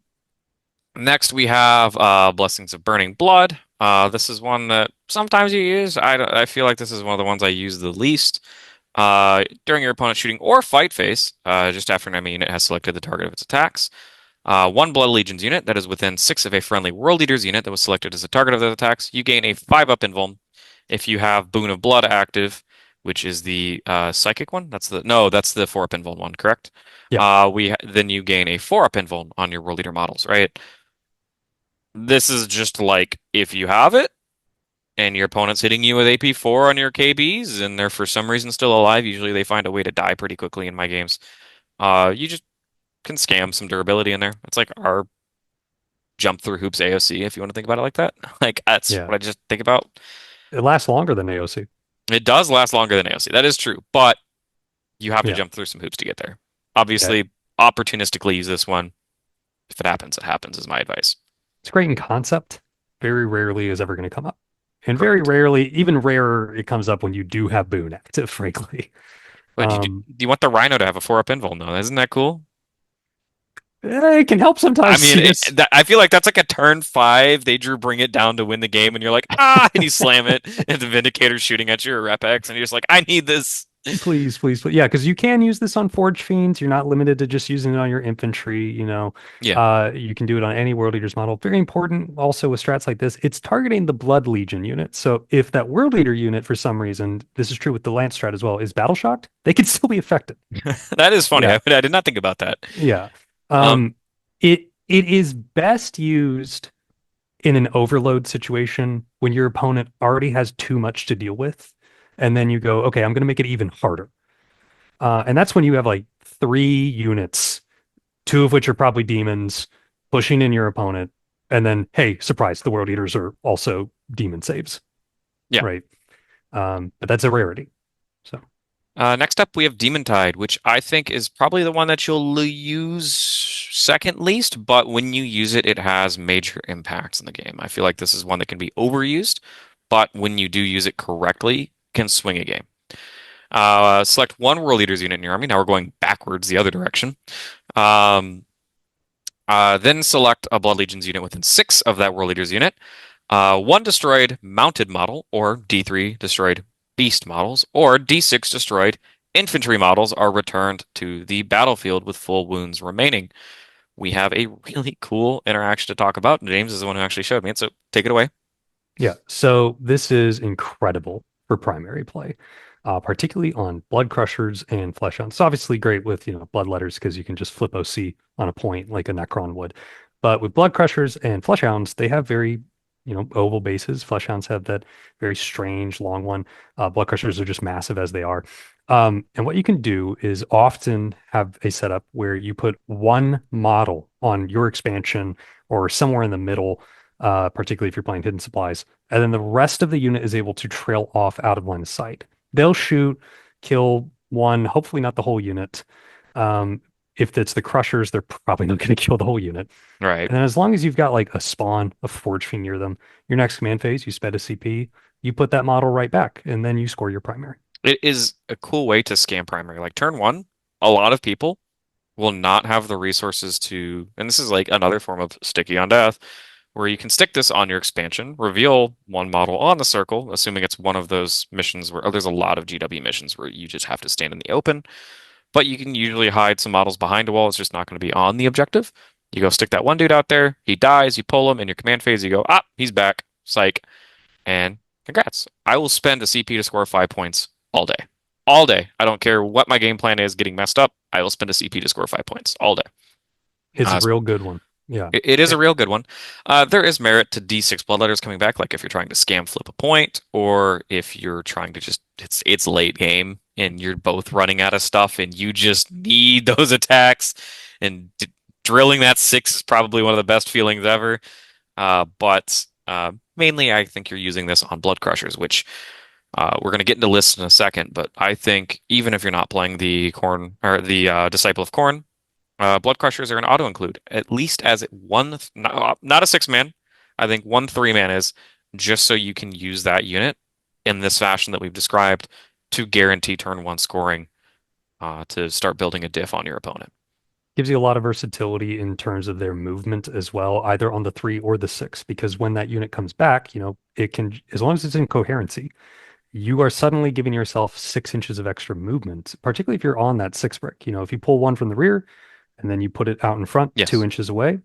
Next, we have Blessings of Burning Blood. This is one that sometimes you use. I feel like this is one of the ones I use the least. During your opponent's shooting or fight phase, just after an enemy unit has selected the target of its attacks. One Blood Legions unit that is within 6 of a friendly World Eaters unit that was selected as the target of the attacks. You gain a 5-up invuln if you have Boon of Blood active, which is the psychic one. That's the 4-up invuln one, correct? Yeah, Then you gain a 4-up invuln on your World Eater models, right? This is just like if you have it and your opponent's hitting you with AP4 on your KBs and they're for some reason still alive, usually they find a way to die pretty quickly in my games. You just can scam some durability in there. It's like our jump through hoops AOC if you want to think about it like that. Like that's yeah. what I just think about. It lasts longer than AOC. It does last longer than AOC. That is true, but you have to Yeah, jump through some hoops to get there. yeah. Obviously, opportunistically use this one. If it happens, it happens is my advice. It's great in concept. Very rarely is ever going to come up. And very Correct. rarely, even rarer, it comes up when you do have Boone active, frankly. But do Um, you want the Rhino to have a 4-up invuln though? Isn't that cool? it can help I sometimes, mean, yes. I feel like that's like a turn 5. They drew bring it down to win the game, and you're like, ah, and you slam it, and the Vindicator's shooting at you or Rep X, and you're just like, I need this. Please, please, please. Yeah, because you can use this on Forge Fiends. You're not limited to just using it on your infantry, you know. Yeah. You can do it on any World Leaders model. Very important also with strats like this, it's targeting the Blood Legion unit. So if that World Leader unit, for some reason, this is true with the Lance strat as well, is battle shocked, they can still be affected. That is funny. Yeah, I did not think about that. yeah. Um, It is best used in an overload situation when your opponent already has too much to deal with, and then you go, okay, I'm going to make it even harder. And that's when you have like 3 units, 2 of which are probably demons, pushing in your opponent. And then, hey, surprise, the World Eaters are also demon saves, yeah. right? But that's a rarity. So, Next up, we have Demon Tide, which I think is probably the one that you'll use second least, but when you use it, it has major impacts in the game. I feel like this is one that can be overused, but when you do use it correctly, can swing a game. Select one World Eaters unit in your army. Now we're going backwards the other direction. Um, then select a Blood Legions unit within 6 of that World Leaders unit. One destroyed mounted model, or D3 destroyed beast models, or D6 destroyed infantry models are returned to the battlefield with full wounds remaining. We have a really cool interaction to talk about. James is the one who actually showed me it, so take it away. yeah. So this is incredible for primary play, particularly on Blood Crushers and Flesh Hounds. It's obviously great with, Bloodletters because you can just flip OC on a point like a Necron would. But with Blood Crushers and Flesh Hounds, they have very, oval bases. Flesh Hounds have that very strange long one. Blood Crushers are just massive as they are. And what you can do is often have a setup where you put one model on your expansion or somewhere in the middle, particularly if you're playing hidden supplies. And then the rest of the unit is able to trail off out of line of sight. They'll shoot, kill one, hopefully not the whole unit. Um, if it's the crushers, they're probably not going to kill the whole unit. Right. And then as long as you've got like a spawn, a forge fiend near them, your next command phase, you spend a CP, you put that model right back, and then you score your primary. It is a cool way to scam primary. Like turn 1, a lot of people will not have the resources to, and this is like another form of sticky on death, where you can stick this on your expansion, reveal one model on the circle, assuming it's one of those missions where there's a lot of GW missions where you just have to stand in the open, but you can usually hide some models behind a wall. It's just not going to be on the objective. You go stick that one dude out there, he dies, you pull him in your command phase, you go, ah, he's back, psych, and congrats. I will spend a CP to score 5 points all day. All day. I don't care what my game plan is getting messed up. I will spend a CP to score 5 points all day. It's a Uh, real good one. Yeah. It is Eh, a real good one. There is merit to D6 bloodletters coming back, like if you're trying to scam flip a point, or if you're trying to just it's late game and you're both running out of stuff and you just need those attacks. And drilling that six is probably one of the best feelings ever. But mainly, I think you're using this on Blood Crushers, which we're going to get into lists in a second. But I think even if you're not playing the Khorne or the Disciple of Khorne, Blood Crushers are an auto include, at least as one, not a six man. I think one three man is just so you can use that unit in this fashion that we've described to guarantee turn one scoring to start building a diff on your opponent. Gives you a lot of versatility in terms of their movement as well, either on the 3 or the 6, because when that unit comes back, it can, as long as it's in coherency, you are suddenly giving yourself 6 inches of extra movement, particularly if you're on that 6 brick. If you pull one from the rear and then you put it out in front, two Yes. inches away,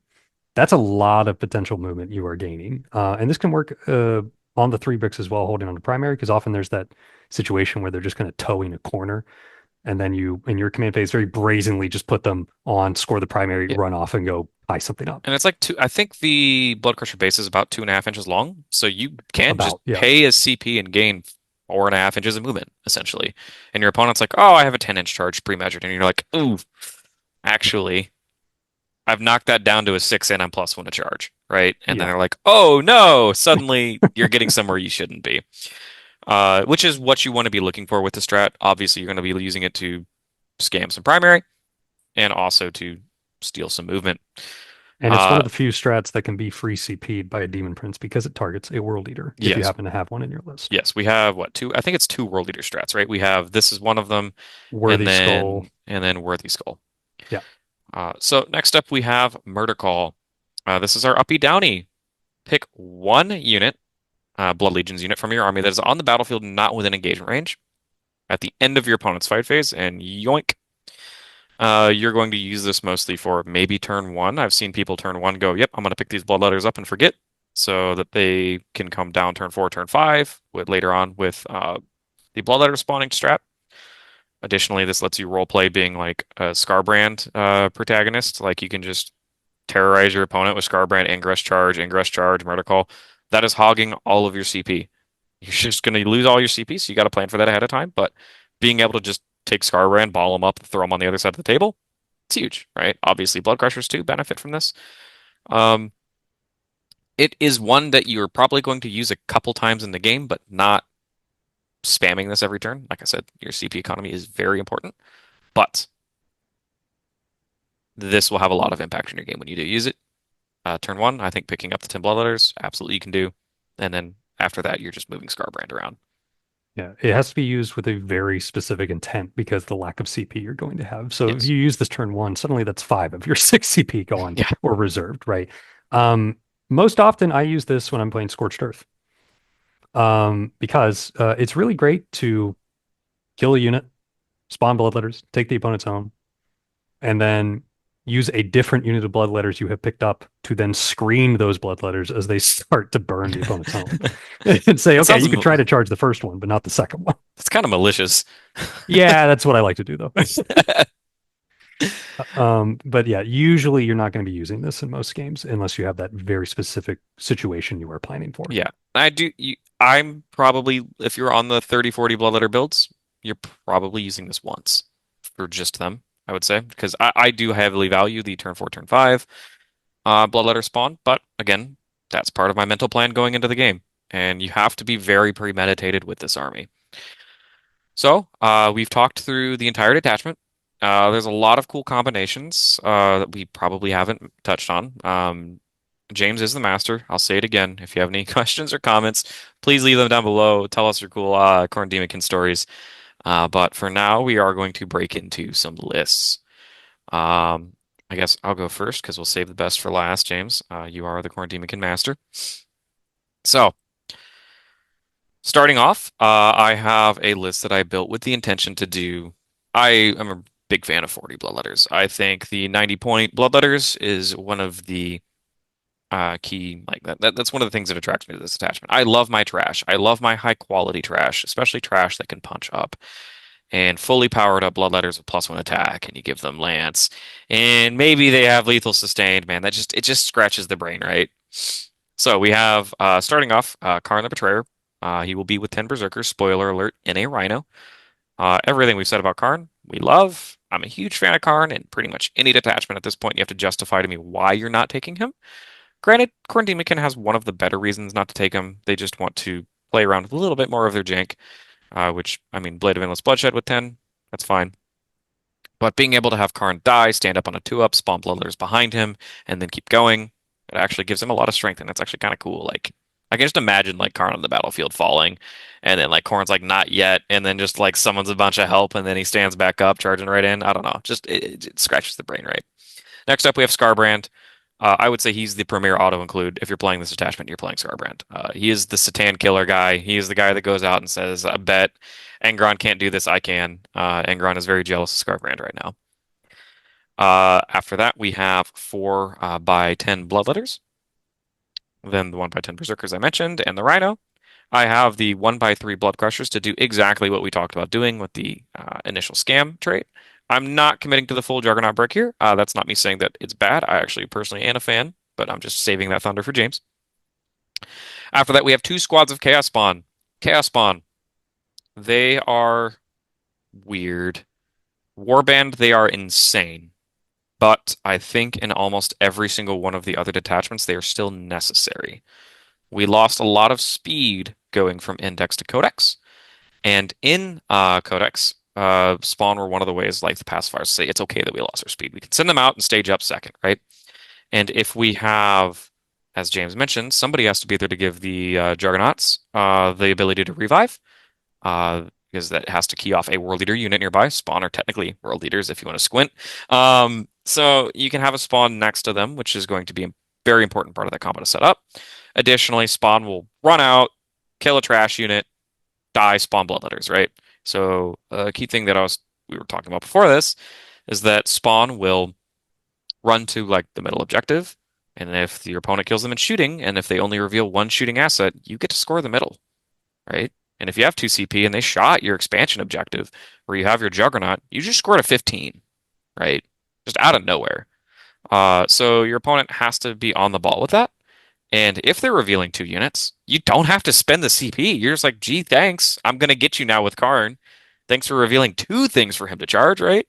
that's a lot of potential movement you are gaining. And this can work on the 3 bricks as well, holding on to primary, because often there's that situation where they're just kind of towing a corner. And then you, in your command phase, very brazenly just put them on, score the primary, Yeah. run off, and go tie something up. And it's like two, I think the Blood Crusher base is about 2.5 inches long. So you can just About, yeah. pay a CP and gain 4.5 inches of movement, essentially. And your opponent's like, oh, I have a 10-inch charge pre-measured. And you're like, ooh, actually, I've knocked that down to a six and I'm plus one to charge, right? And then Yeah. they're like, oh no, suddenly you're getting somewhere you shouldn't be. Which is what you want to be looking for with the strat. Obviously, you're going to be using it to scam some primary and also to steal some movement. And it's one Uh, of the few strats that can be free CP'd by a Demon Prince because it targets a World Eater if you yes, happen to have one in your list. yes, we have what two? I think it's two World Leader strats, right? We have this is one of them, and Worthy Skull. then Worthy Skull. Yeah. So next up we have Murder Call. This is our uppy downy. Pick one unit, Blood Legions unit from your army that is on the battlefield, not within engagement range, at the end of your opponent's fight phase, and yoink. You're going to use this mostly for maybe turn one. I've seen people turn one go, yep, I'm going to pick these bloodletters up and forget, so that they can come down turn four, turn five, with later on with the bloodletter spawning strat. Additionally, this lets you roleplay being like a Scarbrand protagonist. Like you can just terrorize your opponent with Scarbrand, Ingress Charge, Murder Call. That is hogging all of your CP. You're just going to lose all your CP, so you got to plan for that ahead of time. But being able to just take Scarbrand, ball them up, throw them on the other side of the table, it's huge, right? Obviously, Blood Crushers too benefit from this. Um, it is one that you're probably going to use a couple times in the game, but not spamming this every turn. Like I said, your CP economy is very important, but this will have a lot of impact in your game when you do use it. Turn one, I think picking up the 10 bloodletters, absolutely you can do. And then after that, you're just moving Scarbrand around. Yeah. It has to be used with a very specific intent because the lack of CP you're going to have. So if Yes. you use this turn one, suddenly that's 5 of your 6 CP gone Yeah. or reserved, right? Um, Most often I use this when I'm playing Scorched Earth. Because it's really great to kill a unit, spawn bloodletters, take the opponent's home, and then use a different unit of bloodletters you have picked up to then screen those bloodletters as they start to burn the opponent's home. And say, That okay, sounds you could try to charge the first one, but not the second one. it's kind of malicious. Yeah, that's what I like to do though. But yeah, usually you're not going to be using this in most games unless you have that very specific situation you are planning for. Yeah. I'm probably, if you're on the 30, 40 bloodletter builds, you're probably using this once for just them, I would say, because I do heavily value the turn four, turn five bloodletter spawn. But again, that's part of my mental plan going into the game. And you have to be very premeditated with this army. So, we've talked through the entire detachment. There's a lot of cool combinations that we probably haven't touched on. James is the master. I'll say it again. If you have any questions or comments, please leave them down below. Tell us your cool Khorne Daemonkin stories. But for now, we are going to break into some lists. Um, I guess I'll go first because we'll save the best for last, James. You are the Khorne Daemonkin master. So, starting off, I have a list that I built with the intention to do. I am a big fan of 40 bloodletters. I think the 90-point bloodletters is one of the key like that's one of the things that attracts me to this attachment. I love my trash. I love my high quality trash, especially trash that can punch up. and fully powered up bloodletters with +1 attack, and you give them lance, and maybe they have lethal sustained. Man, it just scratches the brain, right? So we have starting off Khorne the Betrayer. He will be with 10 Berserkers. Spoiler alert, in a Rhino. Everything we've said about Khorne, we love. I'm a huge fan of Khorne, and pretty much any detachment at this point, you have to justify to me why you're not taking him. Granted, Khorne Daemonkin has one of the better reasons not to take him. They just want to play around with a little bit more of their jank, which, I mean, Blade of Endless Bloodshed with 10, that's fine. But being able to have Karn die, stand up on a 2-up, spawn bloodletters behind him, and then keep going, it actually gives him a lot of strength, and it's actually kind of cool. Like, I can just imagine like Karn on the battlefield falling, and then like Karn's like not yet, and then just like summons a bunch of help, and then he stands back up, charging right in. I don't know, just it scratches the brain, right? Next up, we have Scarbrand. I would say he's the premier auto include. If you're playing this attachment, you're playing Scarbrand. He is the Satan killer guy. He is the guy that goes out and says, I bet Engron can't do this, I can. Engron is very jealous of Scarbrand right now. After that, we have 4 by 10 Bloodletters, then the 1 by 10 Berserkers I mentioned, and the Rhino. I have the 1 by 3 Blood Crushers to do exactly what we talked about doing with the initial scam trait. I'm not committing to the full Juggernaut break here. That's not me saying that it's bad. I actually personally am a fan, but I'm just saving that thunder for James. After that, we have 2 squads of Chaos Spawn. Chaos Spawn, they are weird. Warband, they are insane. But I think in almost every single one of the other detachments, they are still necessary. We lost a lot of speed going from Index to Codex. And in Codex, Spawn were one of the ways like the pacifiers say it's okay that we lost our speed. We can send them out and stage up second, right? And if we have, as James mentioned, somebody has to be there to give the Juggernauts the ability to revive, because that has to key off a World Leader unit nearby. Spawn are technically World Leaders if you want to squint. So you can have a Spawn next to them, which is going to be a very important part of that combo to set up. Additionally, Spawn will run out, kill a trash unit, die, spawn bloodletters, right? So a key thing that we were talking about before this is that Spawn will run to like the middle objective, and if your opponent kills them in shooting, and if they only reveal one shooting asset, you get to score the middle, right? And if you have 2 CP and they shot your expansion objective where you have your Juggernaut, you just scored a 15, right? Just out of nowhere. So your opponent has to be on the ball with that. And if they're revealing 2 units, you don't have to spend the CP. You're just like, gee, thanks. I'm gonna get you now with Karn. Thanks for revealing 2 things for him to charge, right?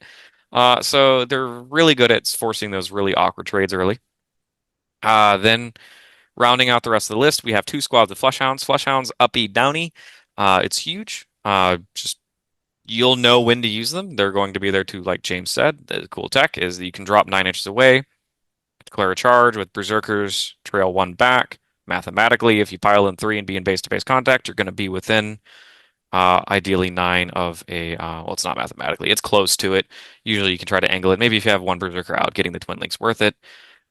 So they're really good at forcing those really awkward trades early. Then rounding out the rest of the list, we have 2 squads of Fleshhounds. Fleshhounds, uppy, downy. It's huge. Just you'll know when to use them. They're going to be there to, like James said, the cool tech is that you can drop 9 inches away, declare a charge with Berserkers, trail 1 back. Mathematically, if you pile in 3 and be in base-to-base contact, you're going to be within ideally 9 of a. Well, it's not mathematically, it's close to it. Usually, you can try to angle it. Maybe if you have 1 Berserker out, getting the Twin Link's worth it.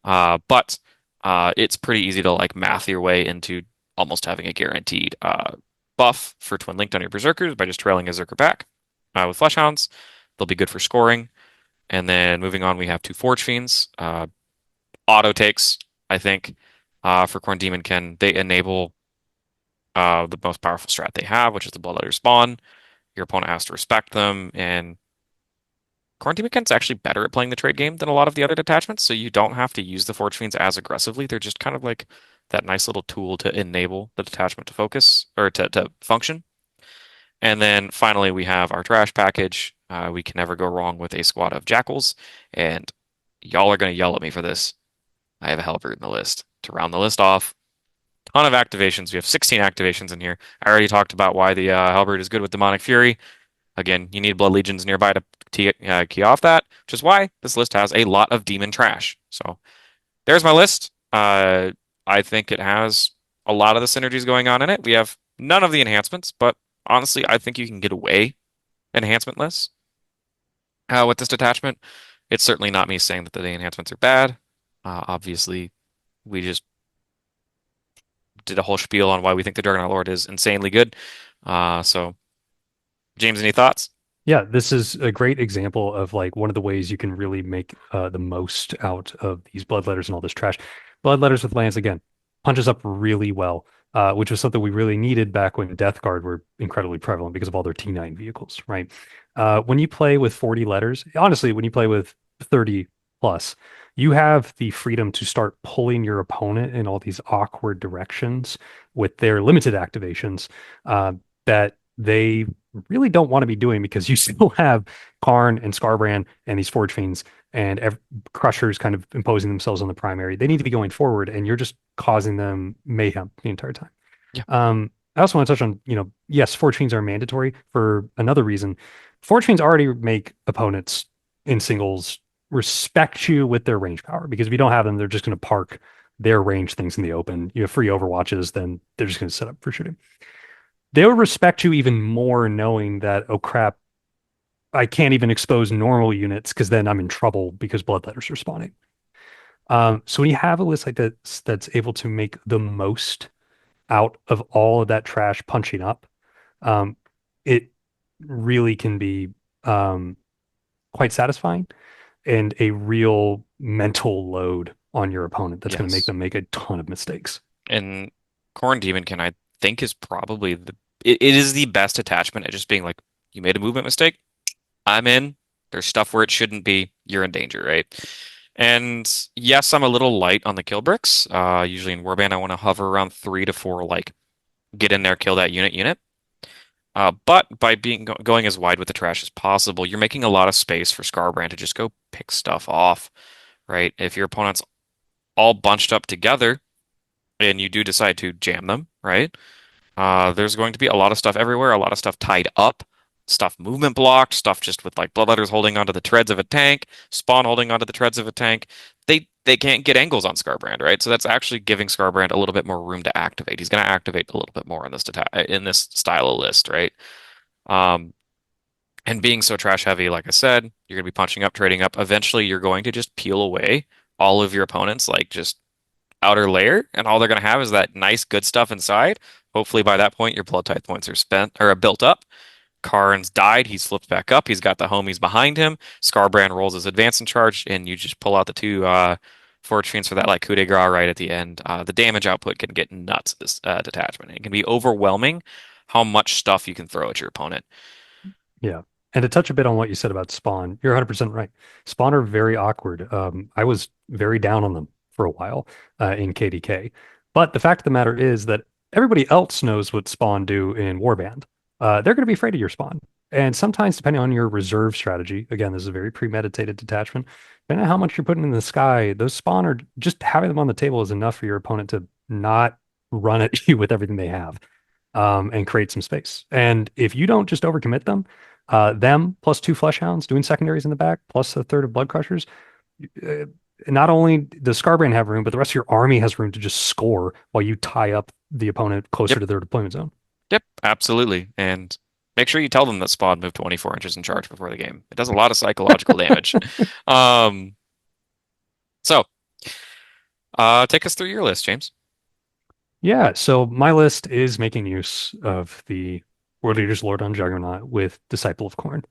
But it's pretty easy to like math your way into almost having a guaranteed buff for Twin Linked on your Berserkers by just trailing a Berserker back. With Fleshhounds, they'll be good for scoring. And then moving on, we have 2 Forge Fiends. Auto takes, I think, for Khorne Daemonkin. They enable the most powerful strat they have, which is the Bloodletter spawn. Your opponent has to respect them, and Khorne Daemonkin's actually better at playing the trade game than a lot of the other detachments, so you don't have to use the Forge Fiends as aggressively. They're just kind of like that nice little tool to enable the detachment to focus or to function. And then finally, we have our trash package. We can never go wrong with a squad of Jackals, and y'all are going to yell at me for this. I have a Halberd in the list. To round the list off, ton of activations. We have 16 activations in here. I already talked about why the Halberd is good with Demonic Fury. Again, you need Blood Legions nearby to key off that, which is why this list has a lot of demon trash. So there's my list. I think it has a lot of the synergies going on in it. We have none of the enhancements, but honestly, I think you can get away enhancementless with this detachment. It's certainly not me saying that the enhancements are bad. Obviously, we just did a whole spiel on why we think the Juggernaut Lord is insanely good. So, James, any thoughts? Yeah, this is a great example of like one of the ways you can really make the most out of these bloodletters and all this trash. Bloodletters with lands again punches up really well. which was something we really needed back when Death Guard were incredibly prevalent because of all their T9 vehicles, right? When you play with 40 letters, honestly, when you play with 30 plus, you have the freedom to start pulling your opponent in all these awkward directions with their limited activations that they really don't want to be doing because you still have Khorne and Skarbrand and these Forge Fiends and Crushers kind of imposing themselves on the primary. They need to be going forward, and you're just causing them mayhem the entire time. Yeah. I also want to touch on, yes, Forge Fiends are mandatory for another reason. Forge Fiends already make opponents in singles respect you with their range power because if you don't have them, they're just going to park their range things in the open. You have free overwatches, then they're just going to set up for shooting. They'll respect you even more knowing that, oh crap, I can't even expose normal units because then I'm in trouble because bloodletters are spawning. So when you have a list like that that's able to make the most out of all of that trash punching up, um, it really can be um, quite satisfying and a real mental load on your opponent that's going to make Yes. them make a ton of mistakes. And Khorne Demonkin, I think, is probably it is the best attachment at just being like, you made a movement mistake, I'm in. There's stuff where it shouldn't be. You're in danger, right? And yes, I'm a little light on the kill bricks. Usually in Warband, I want to hover around 3 to 4, like get in there, kill that unit. But by going as wide with the trash as possible, you're making a lot of space for Skarbrand to just go pick stuff off, right? If your opponent's all bunched up together and you do decide to jam them, right? There's going to be a lot of stuff everywhere, a lot of stuff tied up, stuff movement blocked, stuff just with like bloodletters holding onto the treads of a tank, spawn holding onto the treads of a tank. They can't get angles on Skarbrand, right? So that's actually giving Skarbrand a little bit more room to activate. He's going to activate a little bit more in this style of list, right? Um, and being so trash heavy, like I said, you're going to be punching up, trading up. Eventually, you're going to just peel away all of your opponents, like just outer layer, and all they're going to have is that nice, good stuff inside. Hopefully, by that point, your blood type points are spent or built up. Karn's died. He's flipped back up. He's got the homies behind him. Skarbrand rolls his advance and charge, and you just pull out the two forward streams for that like coup de grace right at the end. The damage output can get nuts this detachment. It can be overwhelming how much stuff you can throw at your opponent. Yeah. And to touch a bit on what you said about Spawn, you're 100% right. Spawn are very awkward. I was very down on them for a while in KDK. But the fact of the matter is that everybody else knows what Spawn do in Warband. They're going to be afraid of your Spawn. And sometimes, depending on your reserve strategy, again, this is a very premeditated detachment, depending on how much you're putting in the sky, those Spawn are just having them on the table is enough for your opponent to not run at you with everything they have and create some space. And if you don't just overcommit them, them plus two flesh hounds doing secondaries in the back, plus a third of blood crushers, uh, not only does Skarbrand have room, but the rest of your army has room to just score while you tie up the opponent closer Yep, to their deployment zone. yep, absolutely. And make sure you tell them that Spawn moved 24 inches in charge before the game. It does a lot of psychological damage. Um, so, take us through your list, James. Yeah, so my list is making use of the World Leaders Lord on Juggernaut with Disciple of Khorne.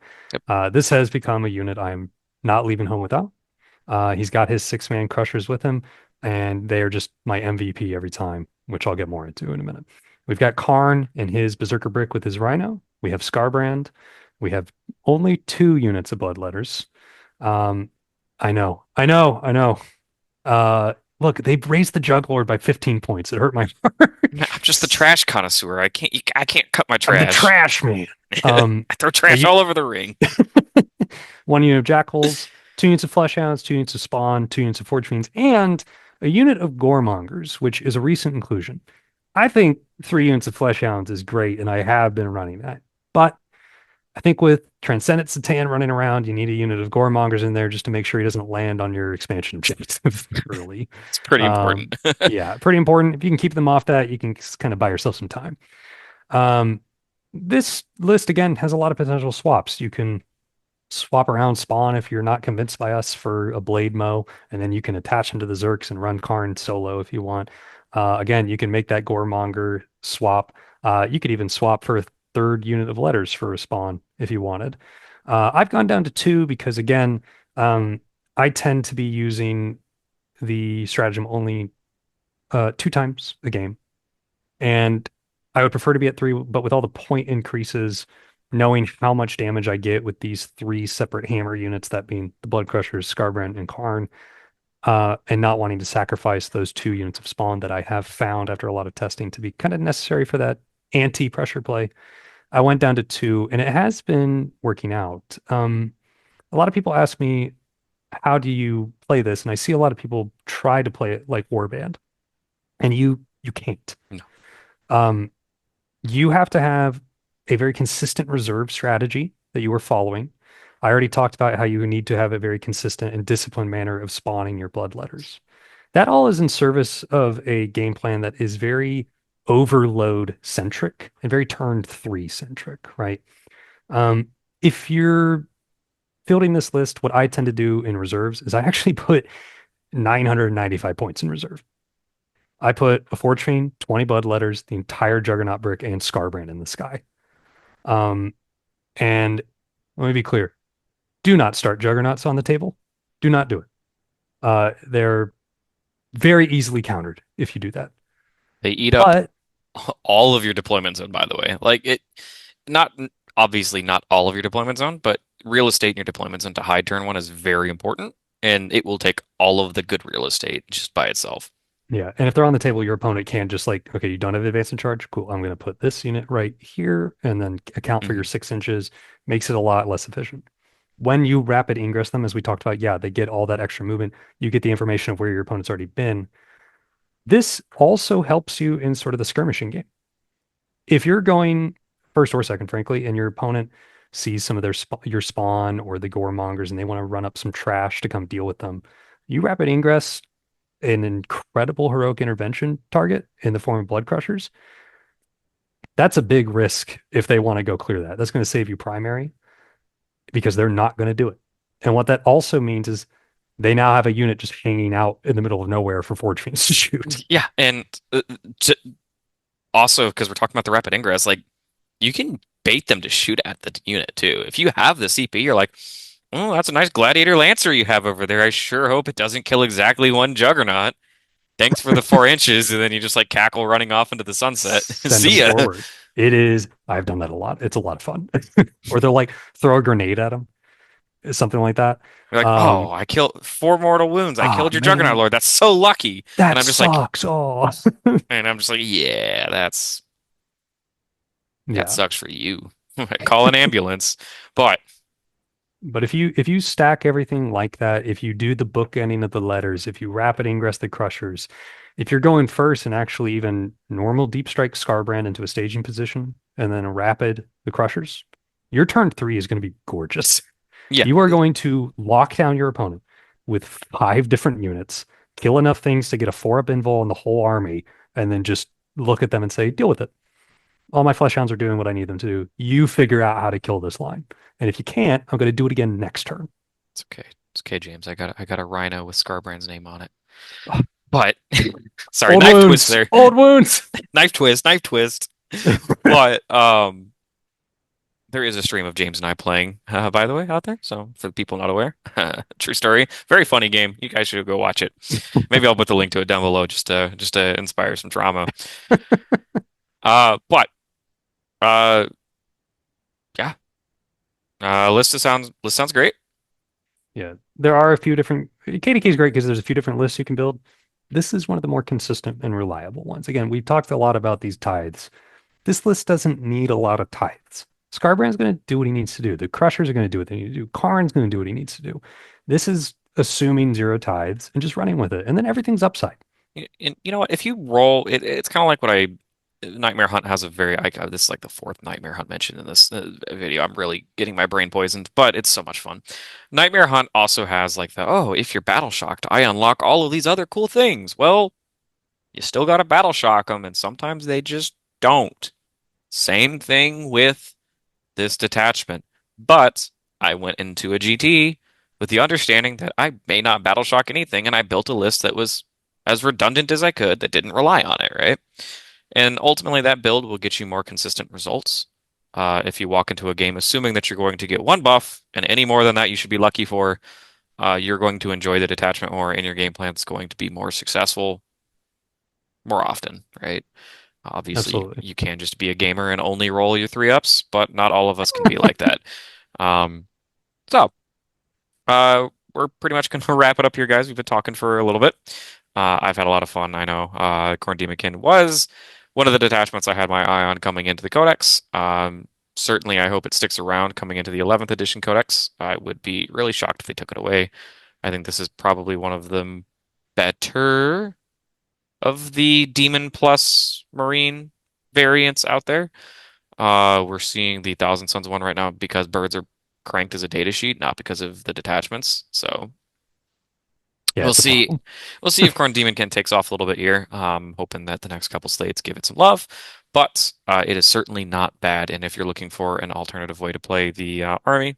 Yep. This has become a unit I'm not leaving home without. He's got his six-man crushers with him, and they are just my MVP every time, which I'll get more into in a minute. We've got Khorne and his Berserker Brick with his Rhino. We have Skarbrand. We have only two units of Bloodletters. Um, I know. Look, they've raised the Juglord by 15 points. It hurt my I'm heart. just the trash connoisseur. I can't cut my I'm the trash. trash man. I Um, throw a trash u- all over the ring. one unit of Jackals, two units of Fleshhounds, two units of Spawn, two units of Forge Fiends, and a unit of Goremongers, which is a recent inclusion. I think three units of Fleshhounds is great, and I have been running that. But I think with Transcendent Satan running around, you need a unit of Goremongers in there just to make sure he doesn't land on your expansion objective early. It's pretty Um, important. yeah, pretty important. If you can keep them off that, you can kind of buy yourself some time. Um, this list again has a lot of potential swaps. You can swap around Spawn if you're not convinced by us for a Blade Mo, and then you can attach him to the Zerks and run Karn solo if you want. Again, you can make that Goremonger swap. You could even swap for a third unit of letters for a Spawn if you wanted. I've gone down to two because again, I tend to be using the stratagem only two times a game. And I would prefer to be at three, but with all the point increases, knowing how much damage I get with these three separate hammer units, that being the Blood Crushers, Scarbrand, and Khorne, and not wanting to sacrifice those two units of spawn that I have found after a lot of testing to be kind of necessary for that anti-pressure play, I went down to two, and it has been working out. A lot of people ask me, how do you play this? And I see a lot of people try to play it like Warband, and you can't. No. Um, you have to have a very consistent reserve strategy that you are following. I already talked about how you need to have a very consistent and disciplined manner of spawning your bloodletters. That all is in service of a game plan that is very overload centric and very turn three centric, right? Um, if you're fielding this list, what I tend to do in reserves is I actually put 995 points in reserve. I put a Forge Fiend, 20 bloodletters, the entire Juggernaut brick, and Scarbrand in the sky. Um, and let me be clear, do not start Juggernauts on the table. Do not do it. They're very easily countered if you do that. They eat up But all of your deployment zone, by the way. Like it, not obviously not all of your deployment zone, but real estate in your deployment zone to hide turn one is very important, and it will take all of the good real estate just by itself. yeah, and if they're on the table, your opponent can just like, okay, you don't have advance in charge. Cool. I'm going to put this unit right here and then account for your Hmm. 6 inches. Makes it a lot less efficient. When you rapid ingress them, as we talked about, yeah, they get all that extra movement. You get the information of where your opponent's already been. This also helps you in sort of the skirmishing game. If you're going first or second, frankly, and your opponent sees some of your spawn or the gore mongers and they want to run up some trash to come deal with them, you rapid ingress an incredible heroic intervention target in the form of blood crushers. That's a big risk if they want to go clear that. That's going to save you primary because they're not going to do it. And what that also means is they now have a unit just hanging out in the middle of nowhere for Forge Fiends to shoot. Yeah, and to, also because we're talking about the rapid ingress, like you can bait them to shoot at the unit too. If you have the CP, you're like, oh, that's a nice gladiator lancer you have over there. I sure hope it doesn't kill exactly one juggernaut. Thanks for the 4 inches, and then you just like cackle running off into the sunset. Send them See ya. forward. It is, I've done that a lot. It's a lot of fun. Or they'll like throw a grenade at them, something like that. You're like, oh, Um, I killed 4 mortal wounds. I oh killed your juggernaut man, lord. That's so lucky. And that I'm just like, sucks. Oh, yeah, that yeah. sucks for you. Call an ambulance. But But if you stack everything like that, if you do the bookending of the letters, if you rapid ingress the crushers, if you're going first and actually even normal deep strike Scarbrand into a staging position and then a rapid the crushers, your turn three is going to be gorgeous. yeah, You are going to lock down your opponent with 5 different units, kill enough things to get a 4-up invul on the whole army, and then just look at them and say, deal with it. All my flesh hounds are doing what I need them to do. You figure out how to kill this line. And if you can't, I'm going to do it again next turn. it's okay. It's okay, James. I got a rhino with Scarbrand's name on it. But sorry, Old knife twist wounds, there. old wounds. Knife twist, knife twist. But there is a stream of James and I playing, by the way, out there. So for the people not aware, true story. Very funny game. You guys should go watch it. Maybe I'll put the link to it down below just to inspire some drama. But uh, yeah, list sounds great. Yeah, there are a few different. KDK is great because there's a few different lists you can build. This is one of the more consistent and reliable ones. Again, we've talked a lot about these tithes. This list doesn't need a lot of tithes. Scarbrand's going to do what he needs to do. The Crushers are going to do what they need to do. Karn's going to do what he needs to do. This is assuming zero tithes and just running with it. And then everything's upside. And you know what? If you roll, it's kind of like what I Nightmare Hunt has a very this is like the fourth Nightmare Hunt mentioned in this video. I'm really getting my brain poisoned, but it's so much fun. Nightmare Hunt also has like if you're battle shocked, I unlock all of these other cool things. Well, you still got to battle shock them, and sometimes they just don't. Same thing with this detachment. But I went into a GT with the understanding that I may not battle shock anything, and I built a list that was as redundant as I could that didn't rely on it, right? And ultimately, that build will get you more consistent results. If you walk into a game assuming that you're going to get one buff, and any more than that you should be lucky for, you're going to enjoy the detachment more, and your game plan is going to be more successful more often, right? Obviously, Absolutely. you can just be a gamer and only roll your 3-ups, but not all of us can be like that. Um, so, we're pretty much going to wrap it up here, guys. We've been talking for a little bit. I've had a lot of fun. I know Khorne Daemonkin was one of the detachments I had my eye on coming into the Codex. Certainly, I hope it sticks around coming into the 11th edition Codex. I would be really shocked if they took it away. I think this is probably one of the better of the Demon plus Marine variants out there. We're seeing the Thousand Suns one right now because birds are cranked as a data sheet, not because of the detachments. So Yeah, we'll it's a see. problem. We'll see if Khorne Daemonkin takes off a little bit here. Hoping that the next couple slates give it some love, but it is certainly not bad. And if you're looking for an alternative way to play the army,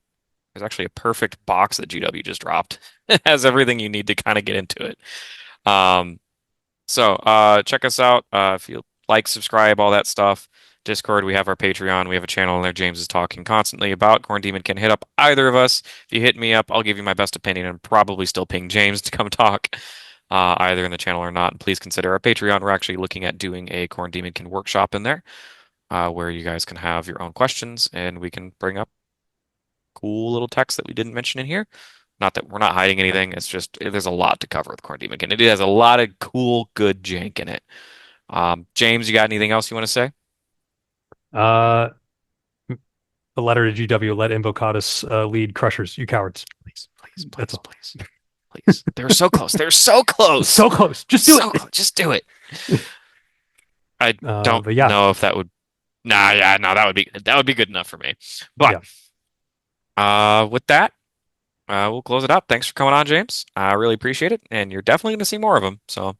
there's actually a perfect box that GW just dropped. It has everything you need to kind of get into it. Um, check us out. If you like, subscribe, all that stuff. Discord, we have our Patreon. We have a channel in there. James is talking constantly about Khorne Demon. Can hit up either of us. If you hit me up, I'll give you my best opinion and probably still ping James to come talk, either in the channel or not. And please consider our Patreon. We're actually looking at doing a Khorne Demonkin workshop in there, where you guys can have your own questions and we can bring up cool little text that we didn't mention in here. Not that we're not hiding anything. It's just there's a lot to cover with Khorne Demonkin. It has a lot of cool, good jank in it. James, you got anything else you want to say? Uh, the letter to GW, let Invocatus lead Crushers, you cowards. Please, please, That's please, all. please, please. They're so close. They're so close. So close. Just do So it. close. Just do it. I don't But yeah, know if that would. Nah, yeah, no, that would be good enough for me. But yeah. with that, we'll close it up. Thanks for coming on, James. I really appreciate it, and you're definitely going to see more of them. So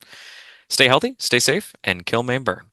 stay healthy, stay safe, and kill, maim, burn.